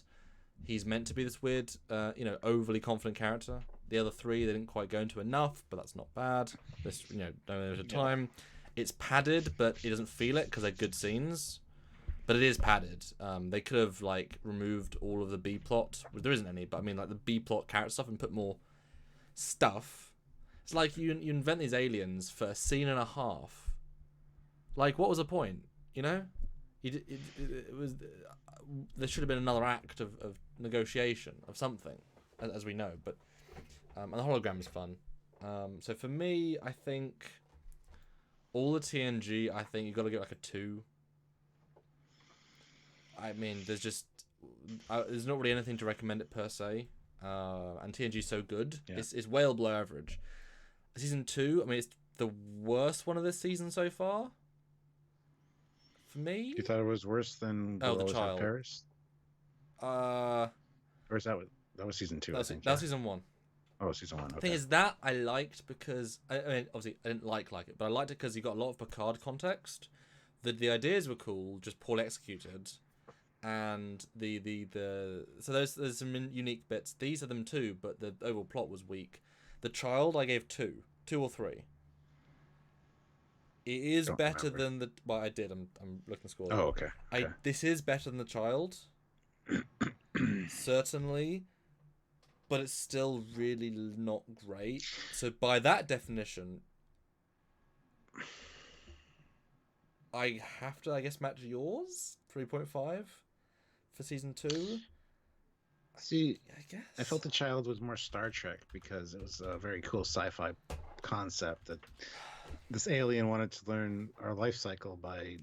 he's meant to be this weird, overly confident character. The other three they didn't quite go into enough, but that's not bad. This don't know at a time. It's padded, but it doesn't feel it because they're good scenes. But it is padded. They could have removed all of the B plot. Well, there isn't any, but I mean the B plot character stuff and put more stuff. It's like you invent these aliens for a scene and a half. Like, what was the point? It was there should have been another act of negotiation of something, as we know. But and the hologram is fun. So for me, I think all the TNG. I think you got to get a 2. I mean, there's not really anything to recommend it per se, and TNG's so good. Yeah. It's well below average. Season 2, I mean, it's the worst one of this season so far. For me, you thought it was worse than the Child Paris? Or is that was season 2? That was season 1. Oh, season 1. Okay. The thing is that I liked because I mean, obviously I didn't like it, but I liked it because you got a lot of Picard context. The ideas were cool, just poorly executed. And so there's some unique bits. These are them too, but the overall plot was weak. The Child I gave 2 or 3. It is better than the. Well, I did. I'm looking at scores. Oh, okay. This is better than the Child, certainly, but it's still really not great. So by that definition, I have to, I guess, match yours. 3.5. For season 2. See, I guess I felt the Child was more Star Trek because it was a very cool sci-fi concept that this alien wanted to learn our life cycle by,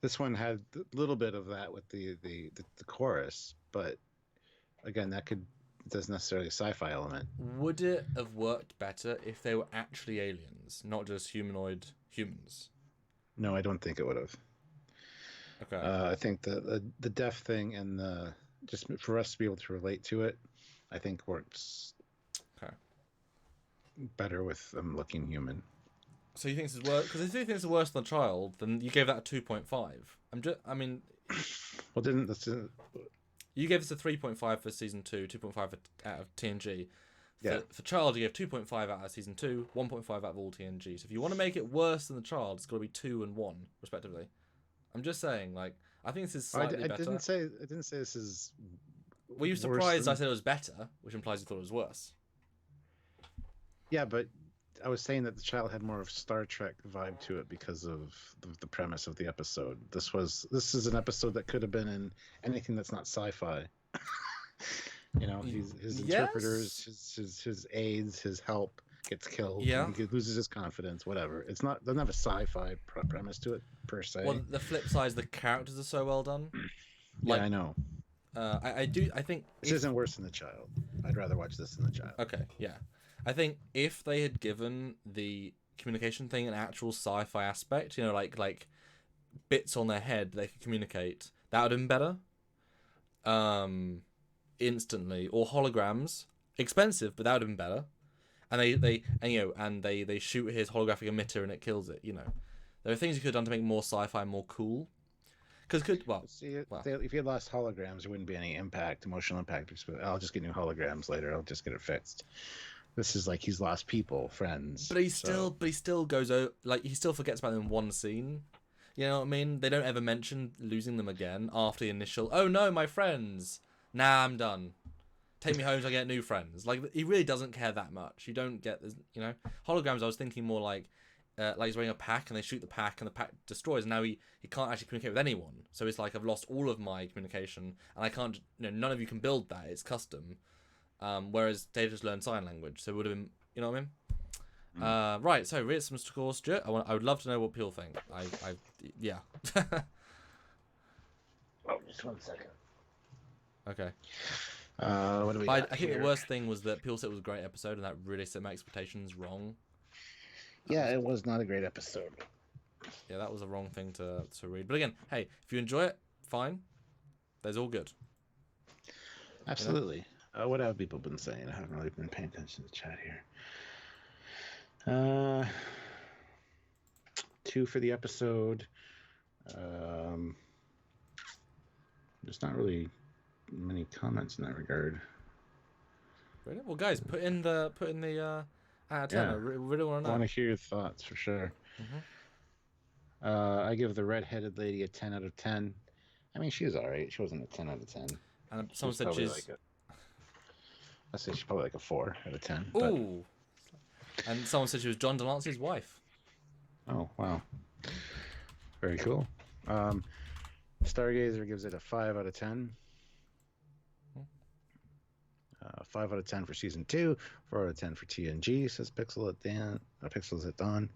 this one had a little bit of that with the chorus, but again, that doesn't necessarily a sci-fi element. Would it have worked better if they were actually aliens, not just humanoid humans? No, I don't think it would have. Okay. I think the deaf thing and just for us to be able to relate to it, I think works. Okay. Better with them looking human. So you think this is worse? Because if you think it's worse than the Child, then you gave that a 2.5. Well, you gave this a 3.5 for season 2, 2.5 out of TNG. Yeah. For Child, you gave 2.5 out of season 2, 1.5 out of all TNG. So if you want to make it worse than the Child, it's got to be 2 and 1, respectively. I'm just saying, I think this is slightly better. I didn't say this is. Were you surprised I said it was better, which implies you thought it was worse? Yeah, but I was saying that the Child had more of Star Trek vibe to it because of the premise of the episode. This is an episode that could have been in anything that's not sci-fi. His interpreters, his aides, his help gets killed. Yeah, he loses his confidence. Whatever. Doesn't have a sci-fi premise to it per se. Well, the flip side is the characters are so well done. Yeah, I know. I think this isn't worse than the Child. I'd rather watch this than the Child. Okay, yeah. I think if they had given the communication thing an actual sci-fi aspect, like bits on their head they could communicate, that would have been better. instantly, or holograms, expensive, but that would have been better. And they shoot his holographic emitter and it kills it. There are things you could have done to make more sci-fi more cool. Because See, if you had lost holograms, there wouldn't be any emotional impact. I'll just get new holograms later. I'll just get it fixed. This is like he's lost people, friends. But he still goes over, like he still forgets about them in one scene. You know what I mean? They don't ever mention losing them again after the initial. Oh no, my friends! Nah, I'm done. Take me home so I get new friends. Like he really doesn't care that much. You don't get this, holograms. I was thinking more like he's wearing a pack and they shoot the pack and the pack destroys. And now he can't actually communicate with anyone. So it's like I've lost all of my communication and I can't. None of you can build that. It's custom. Whereas Data just learned sign language, so it would have been, you know what I mean? Right. So read some scores, Stuart. I would love to know what people think. Yeah. Oh, just 1 second. Okay. What do we got I think the worst thing was that people said it was a great episode, and that really set my expectations wrong. Yeah, it was not a great episode. Yeah, that was a wrong thing to read. But again, hey, if you enjoy it, fine. There's all good. Absolutely. What have people been saying? I haven't really been paying attention to the chat here. 2 for the episode. There's not really many comments in that regard. Really? Well, guys, put in the out of 10. Yeah. I really want to know. I want to hear your thoughts for sure. Mm-hmm. I give the red-headed lady a 10 out of 10. I mean, she was all right. She wasn't a 10 out of 10. And someone said she's. I say she's probably like a 4 out of 10. Ooh. But... And someone said she was John Delancey's wife. Oh, wow. Very cool. Stargazer gives it a 5 out of 10. 5 out of 10 for season 2. 4 out of 10 for TNG, says Pixels at Dawn.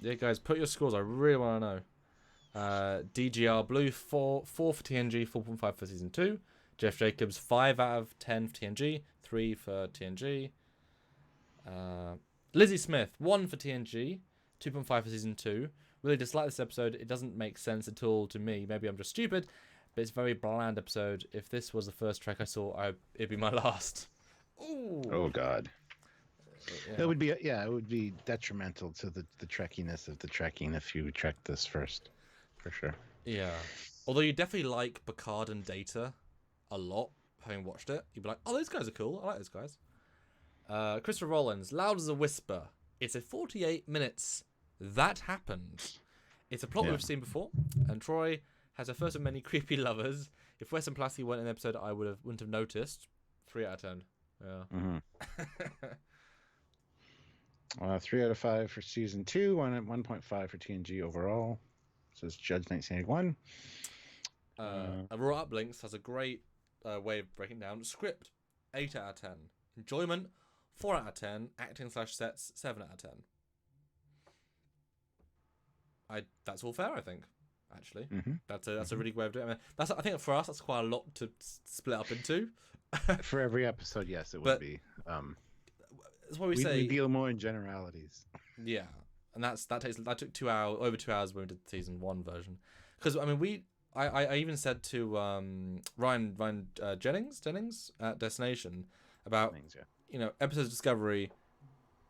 Yeah, guys, put your scores. I really want to know. DGR Blue 4 for TNG, 4.5 for season 2. Jeff Jacobs 5 out of 10 for TNG, 3 for TNG. Lizzie Smith 1 for TNG, 2.5 for season 2. Really dislike this episode. It doesn't make sense at all to me. Maybe I'm just stupid, but it's a very bland episode. If this was the first Trek I saw, it'd be my last. Ooh. Oh God. Yeah. It would be detrimental to the trekkiness of the trekking if you trekked this first, for sure. Yeah. Although you definitely like Picard and Data a lot, having watched it. You'd be like, oh, those guys are cool. I like those guys. Christopher Rollins, loud as a whisper. It's a 48 minutes. That happened. It's a plot we've seen before, and Troy has a first of many creepy lovers. If Wes and Pulaski weren't in the episode, I wouldn't have noticed. 3 out of 10. Yeah. Mm-hmm. 3 out of 5 for season 2, 1.5 for TNG overall. Says Judge 1981. Aurora Uplinks has a great way of breaking down. Script 8 out of 10. Enjoyment 4 out of 10. Acting/sets 7 out of 10. That's all fair, I think. Actually, that's a really good way of doing it. I mean, I think for us that's quite a lot to split up into. For every episode, yes, it would be. That's why we say we deal more in generalities. Yeah, and that took 2 hours, over 2 hours when we did the season 1 version. Because I mean, I even said to Ryan Jennings at Destination about episodes of Discovery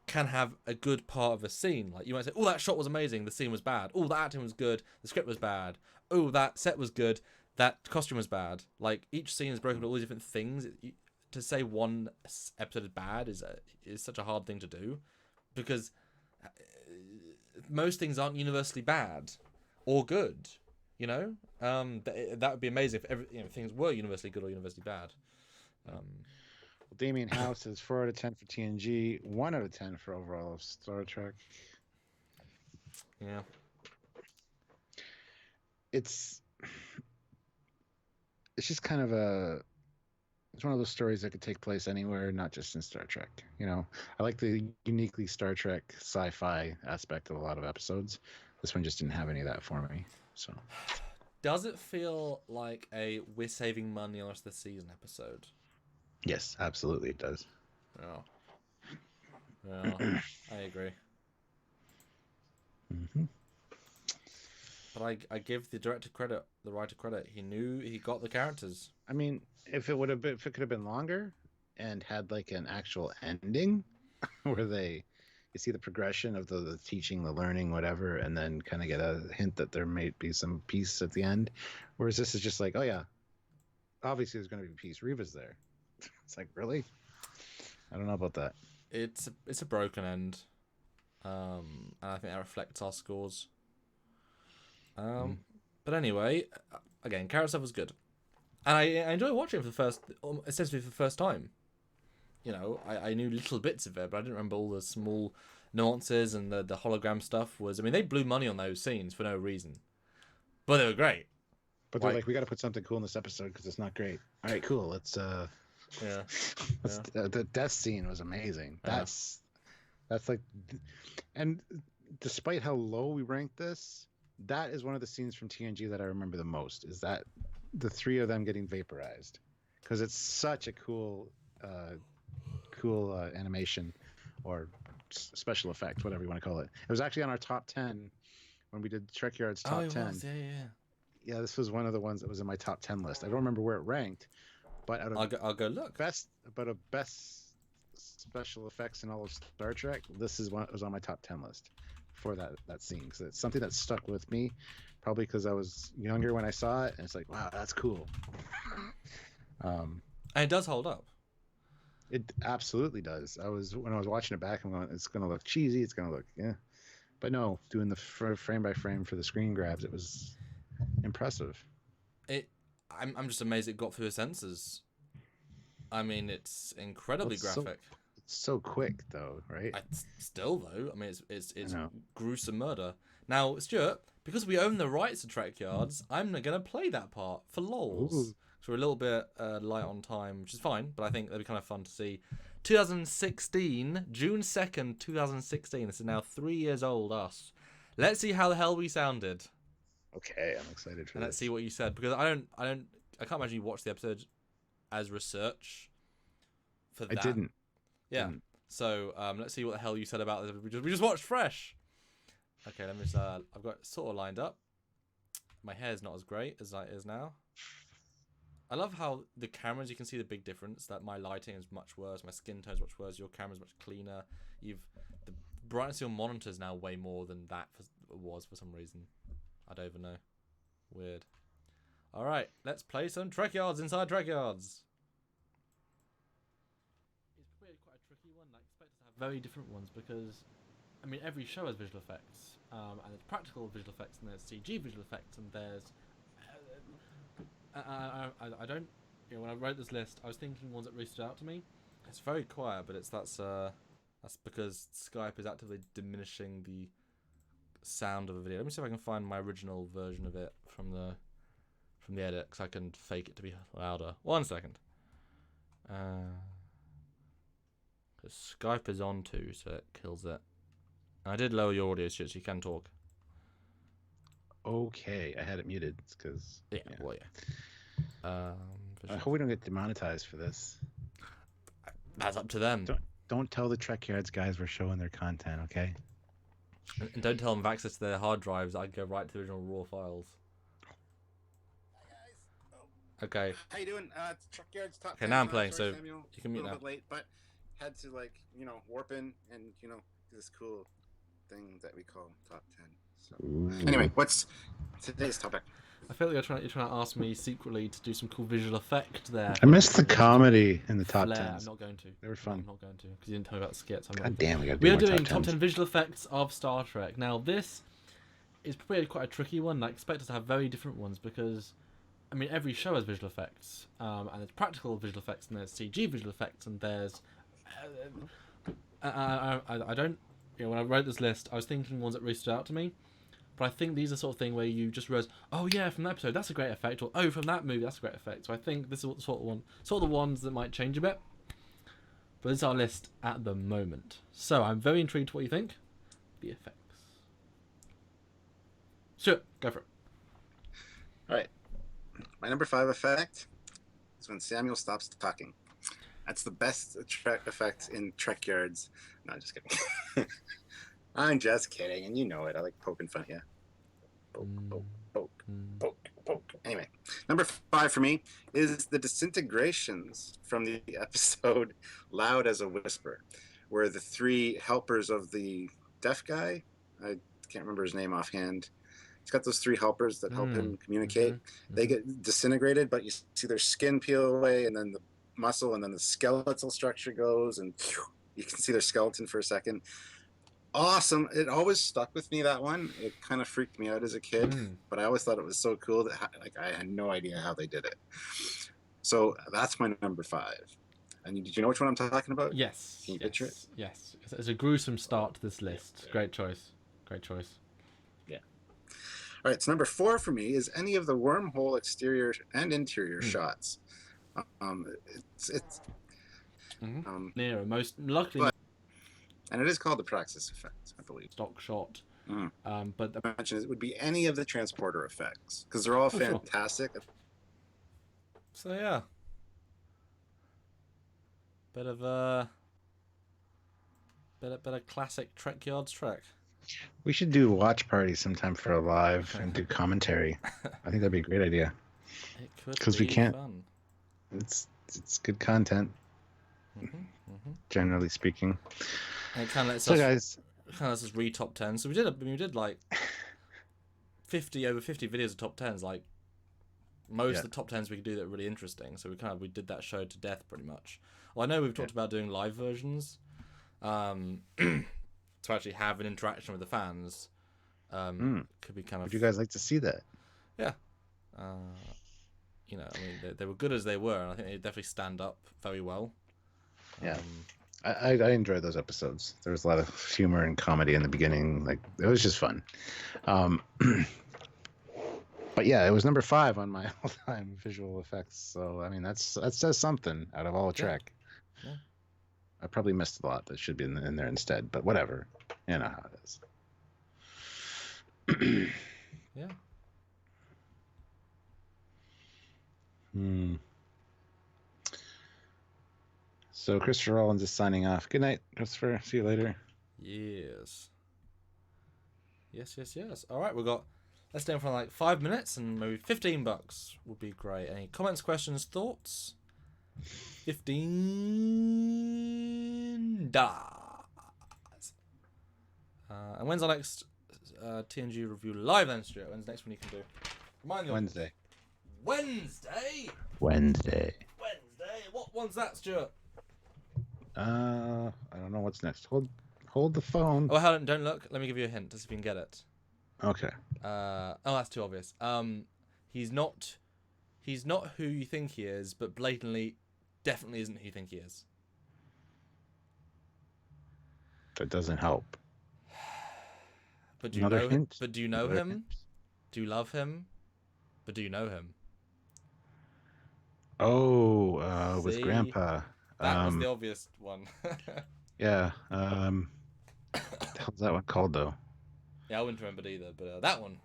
can have a good part of a scene. Like you might say, oh, that shot was amazing, the scene was bad. Oh, the acting was good, the script was bad. Oh, that set was good, that costume was bad. Like each scene is broken into all these different things. To say one episode is bad is such a hard thing to do, because most things aren't universally bad or good. That would be amazing if things were universally good or universally bad. Damien House is 4 out of 10 for TNG, 1 out of 10 for overall of Star Trek. Yeah. It's just kind of it's one of those stories that could take place anywhere, not just in Star Trek. I like the uniquely Star Trek sci-fi aspect of a lot of episodes. This one just didn't have any of that for me. So, does it feel like a we're saving money on the rest of the season episode? Yes, absolutely it does. Yeah, I agree. Mm-hmm. But I give the director credit, the writer credit. He knew he got the characters. I mean, if it could have been longer and had like an actual ending where you see the progression of the teaching, the learning, whatever, and then kind of get a hint that there may be some peace at the end. Whereas this is just like, oh yeah, obviously there's going to be peace. Reva's there. It's like, really? I don't know about that. It's a broken end, and I think that reflects our scores. But anyway, again, character stuff was good, and I enjoyed watching it essentially for the first time. You know, I knew little bits of it, but I didn't remember all the small nuances, and the hologram stuff was. I mean, they blew money on those scenes for no reason, but they were great. But they're like, we got to put something cool in this episode because it's not great. All right, cool. Let's yeah. The death scene was amazing. That's like, and despite how low we ranked this, that is one of the scenes from TNG that I remember the most. Is that the three of them getting vaporized, because it's such a cool animation or special effect, whatever you want to call it. It was actually on our top 10 when we did Trek Yard's top 10. Was. Yeah, this was one of the ones that was in my top 10 list. I don't remember where it ranked, but I'll go look. Best special effects in all of Star Trek, this is one that was on my top 10 list for that scene, because it's something that stuck with me, probably because I was younger when I saw it, and it's like, wow, that's cool. And it does hold up. It absolutely does. When I was watching it back, I'm going, it's going to look cheesy, it's going to look, yeah, but no, doing the frame by frame for the screen grabs, it was impressive. I'm just amazed it got through the sensors. I mean, it's incredibly graphic. It's so quick, though, right? Still, though, I mean, it's gruesome murder. Now, Stuart, because we own the rights to Trek Yards, I'm going to play that part for lols. Ooh. So we're a little bit light on time, which is fine, but I think that'd be kind of fun to see. 2016, June 2nd, 2016. This is now 3 years old, us. Let's see how the hell we sounded. Okay, I'm excited for and this. Let's see what you said, because I can't imagine you watched the episode as research for that. I didn't. Yeah. So let's see what the hell you said about this. We just watched fresh. Okay, let me just. I've got it sort of lined up. My hair's not as great as it is now. I love how the cameras, you can see the big difference. That my lighting is much worse, my skin tone is much worse. Your camera's much cleaner. The brightness of your monitor is now way more than that was for some reason. I don't even know. Weird. All right, let's play some Trek Yards inside Trek Yards. It's probably quite a tricky one. I expect us to have very different ones because, I mean, every show has visual effects, and there's practical visual effects, and there's CG visual effects, and there's. I don't. You know, when I wrote this list, I was thinking ones that really stood out to me. It's very quiet, but that's because Skype is actively diminishing the sound of a video. Let me see if I can find my original version of it from the edit, because I can fake it to be louder. 1 second. Because Skype is on too, so it kills it. And I did lower your audio so you can talk. Okay, I had it muted because. Yeah. Well, yeah. I hope we don't get demonetized for this. That's up to them. Don't tell the Trek Yards guys we're showing their content, okay? And don't tell them have access to their hard drives. I go right to the original raw files. Hi guys. Oh. Okay. How you doing? It's Trek Yards top. Okay, 10. now I'm playing, Sorry, so Samuel, you can mute a now. little bit late, but had to warp in and do this cool thing that we call top 10. So anyway, what's today's topic? I feel like you're trying to ask me secretly to do some cool visual effect there. I missed the comedy in the top Flair. 10. I'm not going to. They were fun. I'm not going to, because you didn't tell me about the skits. God damn, we are doing top 10 visual effects of Star Trek. Now, this is probably quite a tricky one. I expect us to have very different ones because, I mean, every show has visual effects, and there's practical visual effects, and there's CG visual effects, and there's. I don't. You know, when I wrote this list, I was thinking ones that really stood out to me. But I think these are sort of thing where you just realize, oh yeah, from that episode that's a great effect, or oh, from that movie that's a great effect. So I think this is sort of the ones that might change a bit. But this is our list at the moment. So I'm very intrigued what you think. The effects. Sure, go for it. All right, my number 5 effect is when Samuel stops talking. That's the best Trek effect in Trek Yards. No, just kidding. I'm just kidding, and you know it. I like poking fun at you. poke, poke, poke. Anyway, number 5 for me is the disintegrations from the episode Loud as a Whisper, where the 3 helpers of the deaf guy, I can't remember his name offhand, he's got those 3 helpers that help him communicate. They get disintegrated, but you see their skin peel away, and then the muscle, and then the skeletal structure goes, and you can see their skeleton for a second. Awesome. It always stuck with me, that one. It kind of freaked me out as a kid, but I always thought it was so cool that I had no idea how they did it. So that's my number 5. And did you know which one I'm talking about? Yes. Can you picture it? Yes. It's a gruesome start to this list. Great choice. Great choice. Yeah. All right. So number 4 for me is any of the wormhole exterior and interior shots. It's Near most luckily. And it is called the Praxis effect, I believe. Stock shot. But the It would be any of the transporter effects because they're all fantastic. So yeah, bit of classic Trek Yards Trek. We should do a watch party sometime for a live and do commentary. I think that'd be a great idea. It could because be we can't. fun. It's good content, generally speaking. And it kind of lets So us, guys, read top 10. So we did like 50 videos of top 10s. Like most of the top 10s we could do that are really interesting. So we did that show to death pretty much. Well, I know we've talked about doing live versions, to actually have an interaction with the fans. Could be kind of. would you guys like to see that? Yeah. You know, I mean, they were good as they were, and I think they definitely stand up very well. Yeah. I enjoyed those episodes. There was a lot of humor and comedy in the beginning. Like, it was just fun. But yeah, it was number 5 on my all-time visual effects. So I mean, that says something out of all Trek. Yeah. I probably missed a lot that should be in there instead. But whatever, you know how it is. Yeah. So Christopher Rollins is signing off. Good night, Christopher. See you later. Yes. All right, let's stay on for like 5 minutes and maybe $15 would be great. Any comments, questions, thoughts? $15. And when's our next TNG review live then, Stuart? When's the next one you can do? Remind me. Wednesday. Wednesday. What one's that, Stuart? I don't know what's next. Hold the phone. Oh, hold on, don't look. Let me give you a hint to see if you can get it. Okay. Oh, that's too obvious. He's not who you think he is, but blatantly, definitely isn't who you think he is. That doesn't help. But do you Another know? hint? But do you know Another him? hint? Do you love him? But do you know him? Oh, with See? Grandpa. That was the obvious one. Yeah. What the hell's that one called though? Yeah, I wouldn't remember it either, but that one.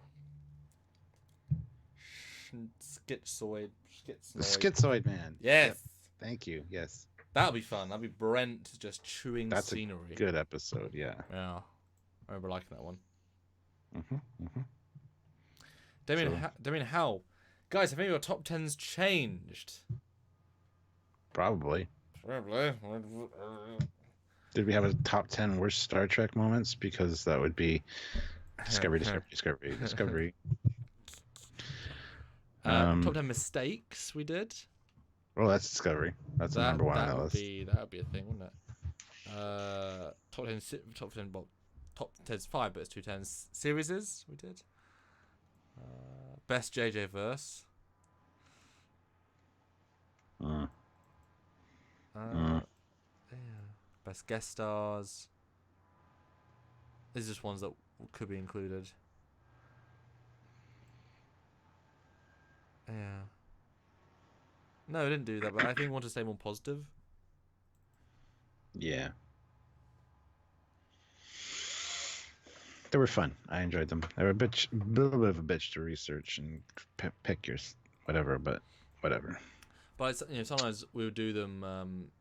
Schizoid. The Schizoid Man. Yes. Yep. Thank you. Yes. That'll be fun. That'll be Brent just chewing That's scenery. a good episode. Yeah. Yeah. I remember liking that one. Mm-hmm. Damien, how? Guys, have any of your top 10s changed? Probably. Probably. Did we have a top 10 worst Star Trek moments? Because that would be Discovery. Top 10 mistakes we did. Oh, that's Discovery. That's the number one on that list. That would be a thing, wouldn't it? Top 10, well, top 10's 5, but it's 2 10s. Series we did. Best JJ verse. Yeah. Best guest stars. These are just ones that could be included. Yeah. No, I didn't do that, but I think I want to stay more positive. Yeah. They were fun. I enjoyed them. They were a little bit of a bitch to research and pick your whatever, but whatever. But sometimes we would do them.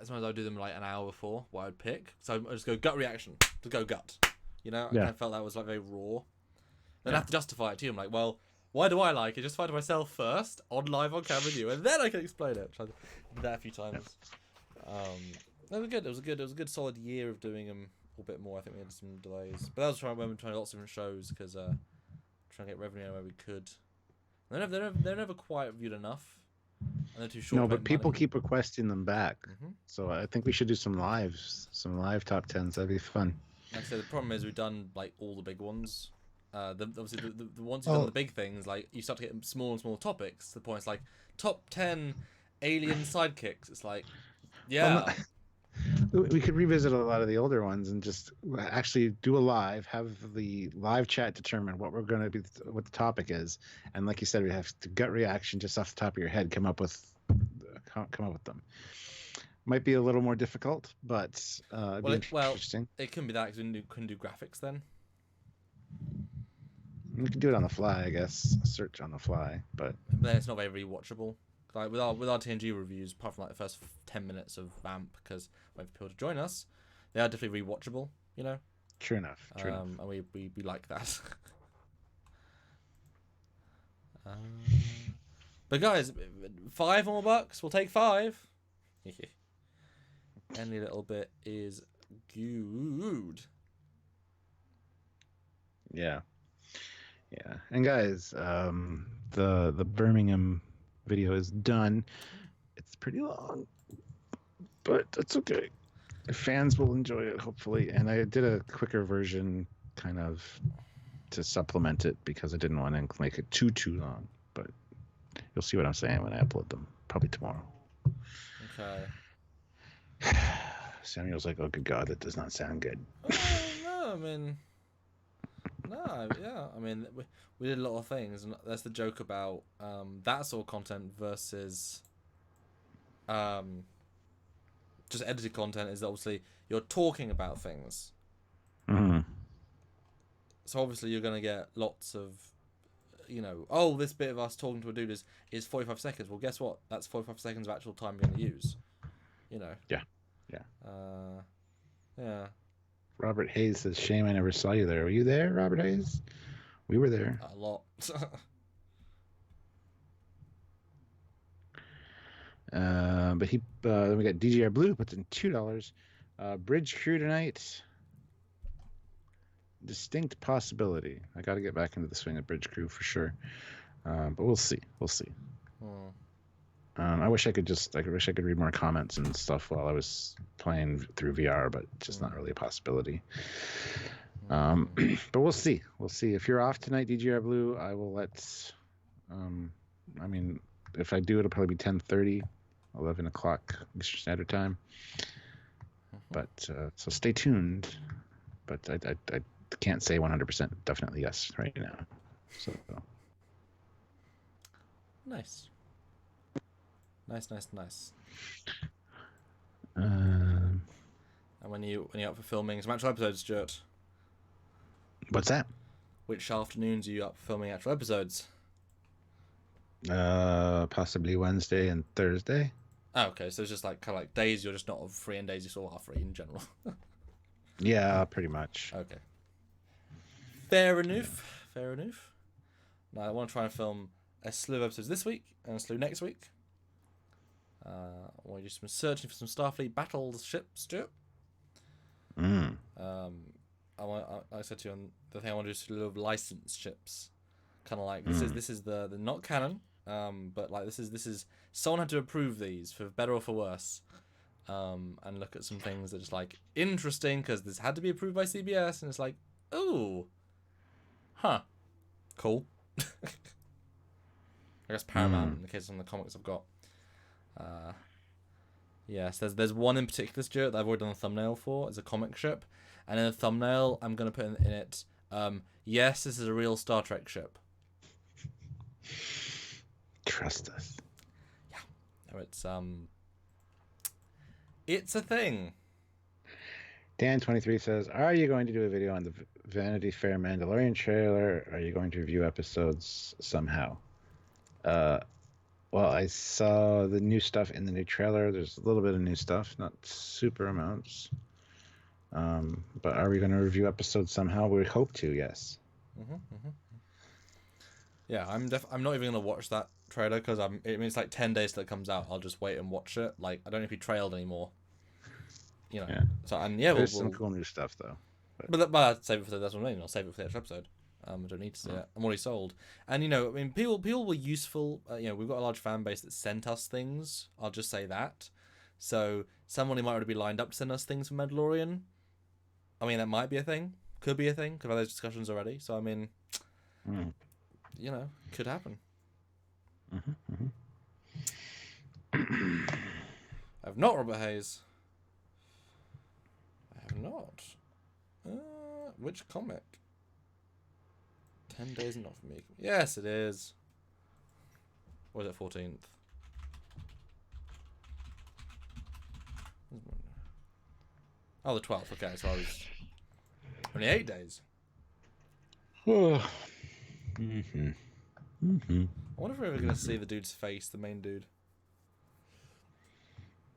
Sometimes I would do them like an hour before what I'd pick. So I just go gut reaction. Just go gut. You know, I Yeah. kind of felt that was like very raw. Then I have to justify it too. I'm like, well, why do I like it? Justify to myself first, on live on camera with you, and then I can explain it. I did that a few times. It was good. It was a good solid year of doing them a bit more. I think we had some delays, but that was when we were trying lots of different shows because trying to get revenue where we could. They're never quite viewed enough, and they're too short. No, to but make people money. keep requesting them back. Mhm. So I think we should do some live top 10s. That'd be fun. Like I said, the problem is we've done like all the big ones. Obviously the ones you've done the big things, like you start to get smaller and smaller topics. To the point it's like top 10 alien sidekicks. It's like, yeah, We could revisit a lot of the older ones and just actually do a live, have the live chat determine what we're going to be, what the topic is, and like you said, we have to gut reaction just off the top of your head, come up with them. Might be a little more difficult, but it'd be interesting. It couldn't be that because we couldn't do graphics then. We can do it on the fly, I guess. Search on the fly, but then it's not very rewatchable. Like with our TNG reviews, apart from like the first 10 minutes of Vamp, because we have people to join us, they are definitely rewatchable. You know. True enough. And we like that. But guys, $5 more, we'll take 5. Any little bit is good. Yeah. And guys, the Birmingham video is done. It's pretty long, but that's okay. Fans will enjoy it, hopefully. And I did a quicker version kind of to supplement it because I didn't want to make it too long. But you'll see what I'm saying when I upload them, probably tomorrow. Okay. Samuel's like, oh, good God, that does not sound good. No, I mean... No, yeah, I mean, we did a lot of things, and that's the joke about that sort of content versus just edited content is that obviously you're talking about things. Mm-hmm. So obviously you're going to get lots of, you know, oh, this bit of us talking to a dude is 45 seconds. Well, guess what? That's 45 seconds of actual time you're going to use, you know. Yeah. Yeah. Robert Hayes says, shame I never saw you there. Were you there, Robert Hayes? We were there. A lot. But then we got DGR Blue puts in $2. Bridge crew tonight. Distinct possibility. I got to get back into the swing of Bridge crew for sure. But we'll see. I wish I could read more comments and stuff while I was playing through VR, but it's just not really a possibility. But we'll see. If you're off tonight, DGR Blue, I will let. I mean, if I do, it'll probably be 10:30, 11 o'clock Eastern Standard Time. But so stay tuned. But I can't say 100% definitely yes right now. So. Nice. And when you're up for filming some actual episodes, Stuart? What's that? Which afternoons are you up for filming actual episodes? Possibly Wednesday and Thursday. Oh, okay, so it's just like kind of like days you're just not free and days you still are free in general. Yeah, pretty much. Okay. Fair enough. Now I want to try and film a slew of episodes this week and a slew next week. I want to do some searching for some Starfleet battleships, Stuart. I said to you on the thing I want to do is a little licensed ships, kind of like this is the not canon, but like this is someone had to approve these for better or for worse, and look at some things that are just like interesting because this had to be approved by CBS, and it's like, ooh, cool. I guess Paramount in the case of some of the comics I've got. Yes, there's one in particular, Stuart, that I've already done a thumbnail for. It's a comic ship, and in the thumbnail I'm gonna put in it, yes, this is a real Star Trek ship. Trust us. Yeah, it's a thing. Dan23 says, are you going to do a video on the Vanity Fair Mandalorian trailer? Are you going to review episodes somehow? Well, I saw the new stuff in the new trailer. There's a little bit of new stuff, not super amounts. But are we going to review episodes somehow? We hope to, yes. Yeah, I'm not even gonna watch that trailer because it's like 10 days till it comes out. I'll just wait and watch it. Like I don't need to be trailed anymore. You know. Yeah. So and yeah, There's some cool new stuff though. But I'll save it for that's what I mean. I'll save it for the next episode. I don't need to see it. I'm already sold. And I mean, people were useful. We've got a large fan base that sent us things. I'll just say that. So someone who might already be lined up to send us things for Mandalorian. I mean, that might be a thing. Could be a thing. Could have had those discussions already. So I mean, could happen. I have not, Robert Hayes. I have not. Which comic? 10 days not for me. Yes, it is. Or is it 14th? Oh, the 12th. Okay, so I was only 8 days. I wonder if we're ever going to see the dude's face, the main dude.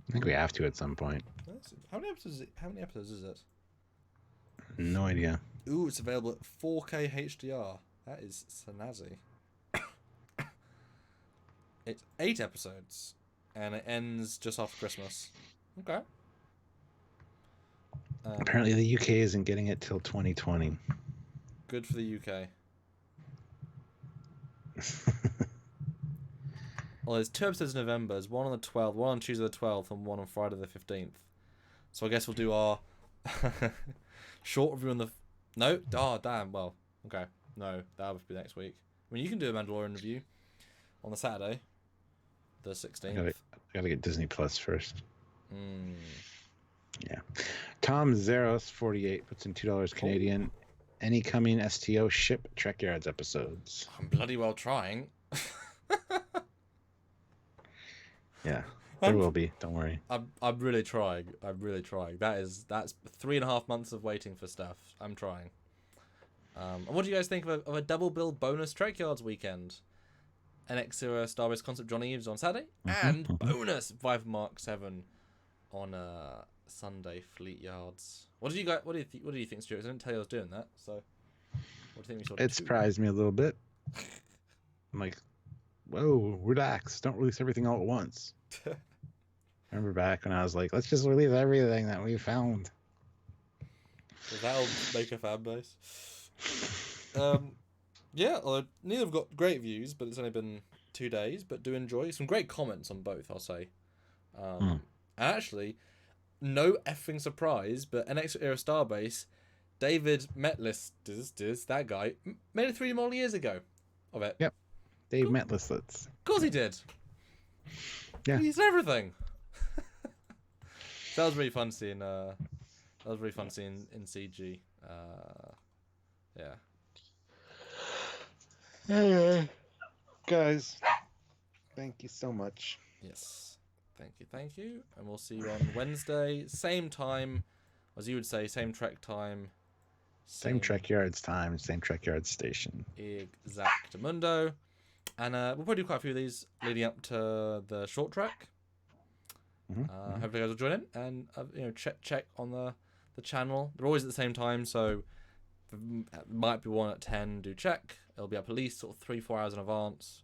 I think we have to at some point. How many episodes is it? No idea. Ooh, it's available at 4K HDR. That is snazzy. It's 8 episodes, and it ends just after Christmas. Okay. Apparently the UK isn't getting it till 2020. Good for the UK. Well, there's 2 episodes in November. There's one on the 12th, one on Tuesday the 12th, and one on Friday the 15th. So I guess we'll do our short review on the... No? Oh, damn. Well, okay. No, that'll be next week. I mean, you can do a Mandalorian review on the Saturday, the 16th. Gotta get Disney Plus first. Mm. Yeah. Tom Zeros 48 puts in $2 Canadian. Any coming STO ship Trek Yards episodes? I'm bloody well trying. Yeah, there will be. Don't worry. I'm really trying. That's 3.5 months of waiting for stuff. I'm trying. And what do you guys think of a double bill bonus Trek Yards weekend? NX0 Starbase Concept John Eves on Saturday and bonus 5 Mark 7 on Sunday Fleet Yards. What do you think, Stuart? I didn't tell you I was doing that. So what do you think we saw? It surprised me a little bit. I'm like, whoa, relax. Don't release everything all at once. Remember back when I was like, let's just release everything that we found. So that'll make a fan base. Yeah, although neither have got great views, but it's only been 2 days. But do enjoy some great comments on both, I'll say. And actually, no effing surprise, but NX Era Starbase, David Metlis, that guy, made a 3D model years ago of it. Yep. Dave Metlis. Of course he did. Yeah. He's everything. That was really fun seeing. That was really fun seeing in CG. Yeah. Anyway, guys, thank you so much. Yes. Thank you. And we'll see you on Wednesday. Same time, as you would say, same Trek time. Same Trek Yards time, same Trek Yards station. Exactamundo. And we'll probably do quite a few of these leading up to the short track. Hope you guys will join in and check on the channel. They're always at the same time, so there might be one at 10. Do check. It'll be up at least sort of 3-4 hours in advance,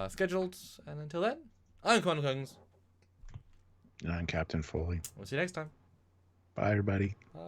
scheduled. And until then, I'm Commander Kungs. And I'm Captain Foley. We'll see you next time. Bye, everybody. Bye.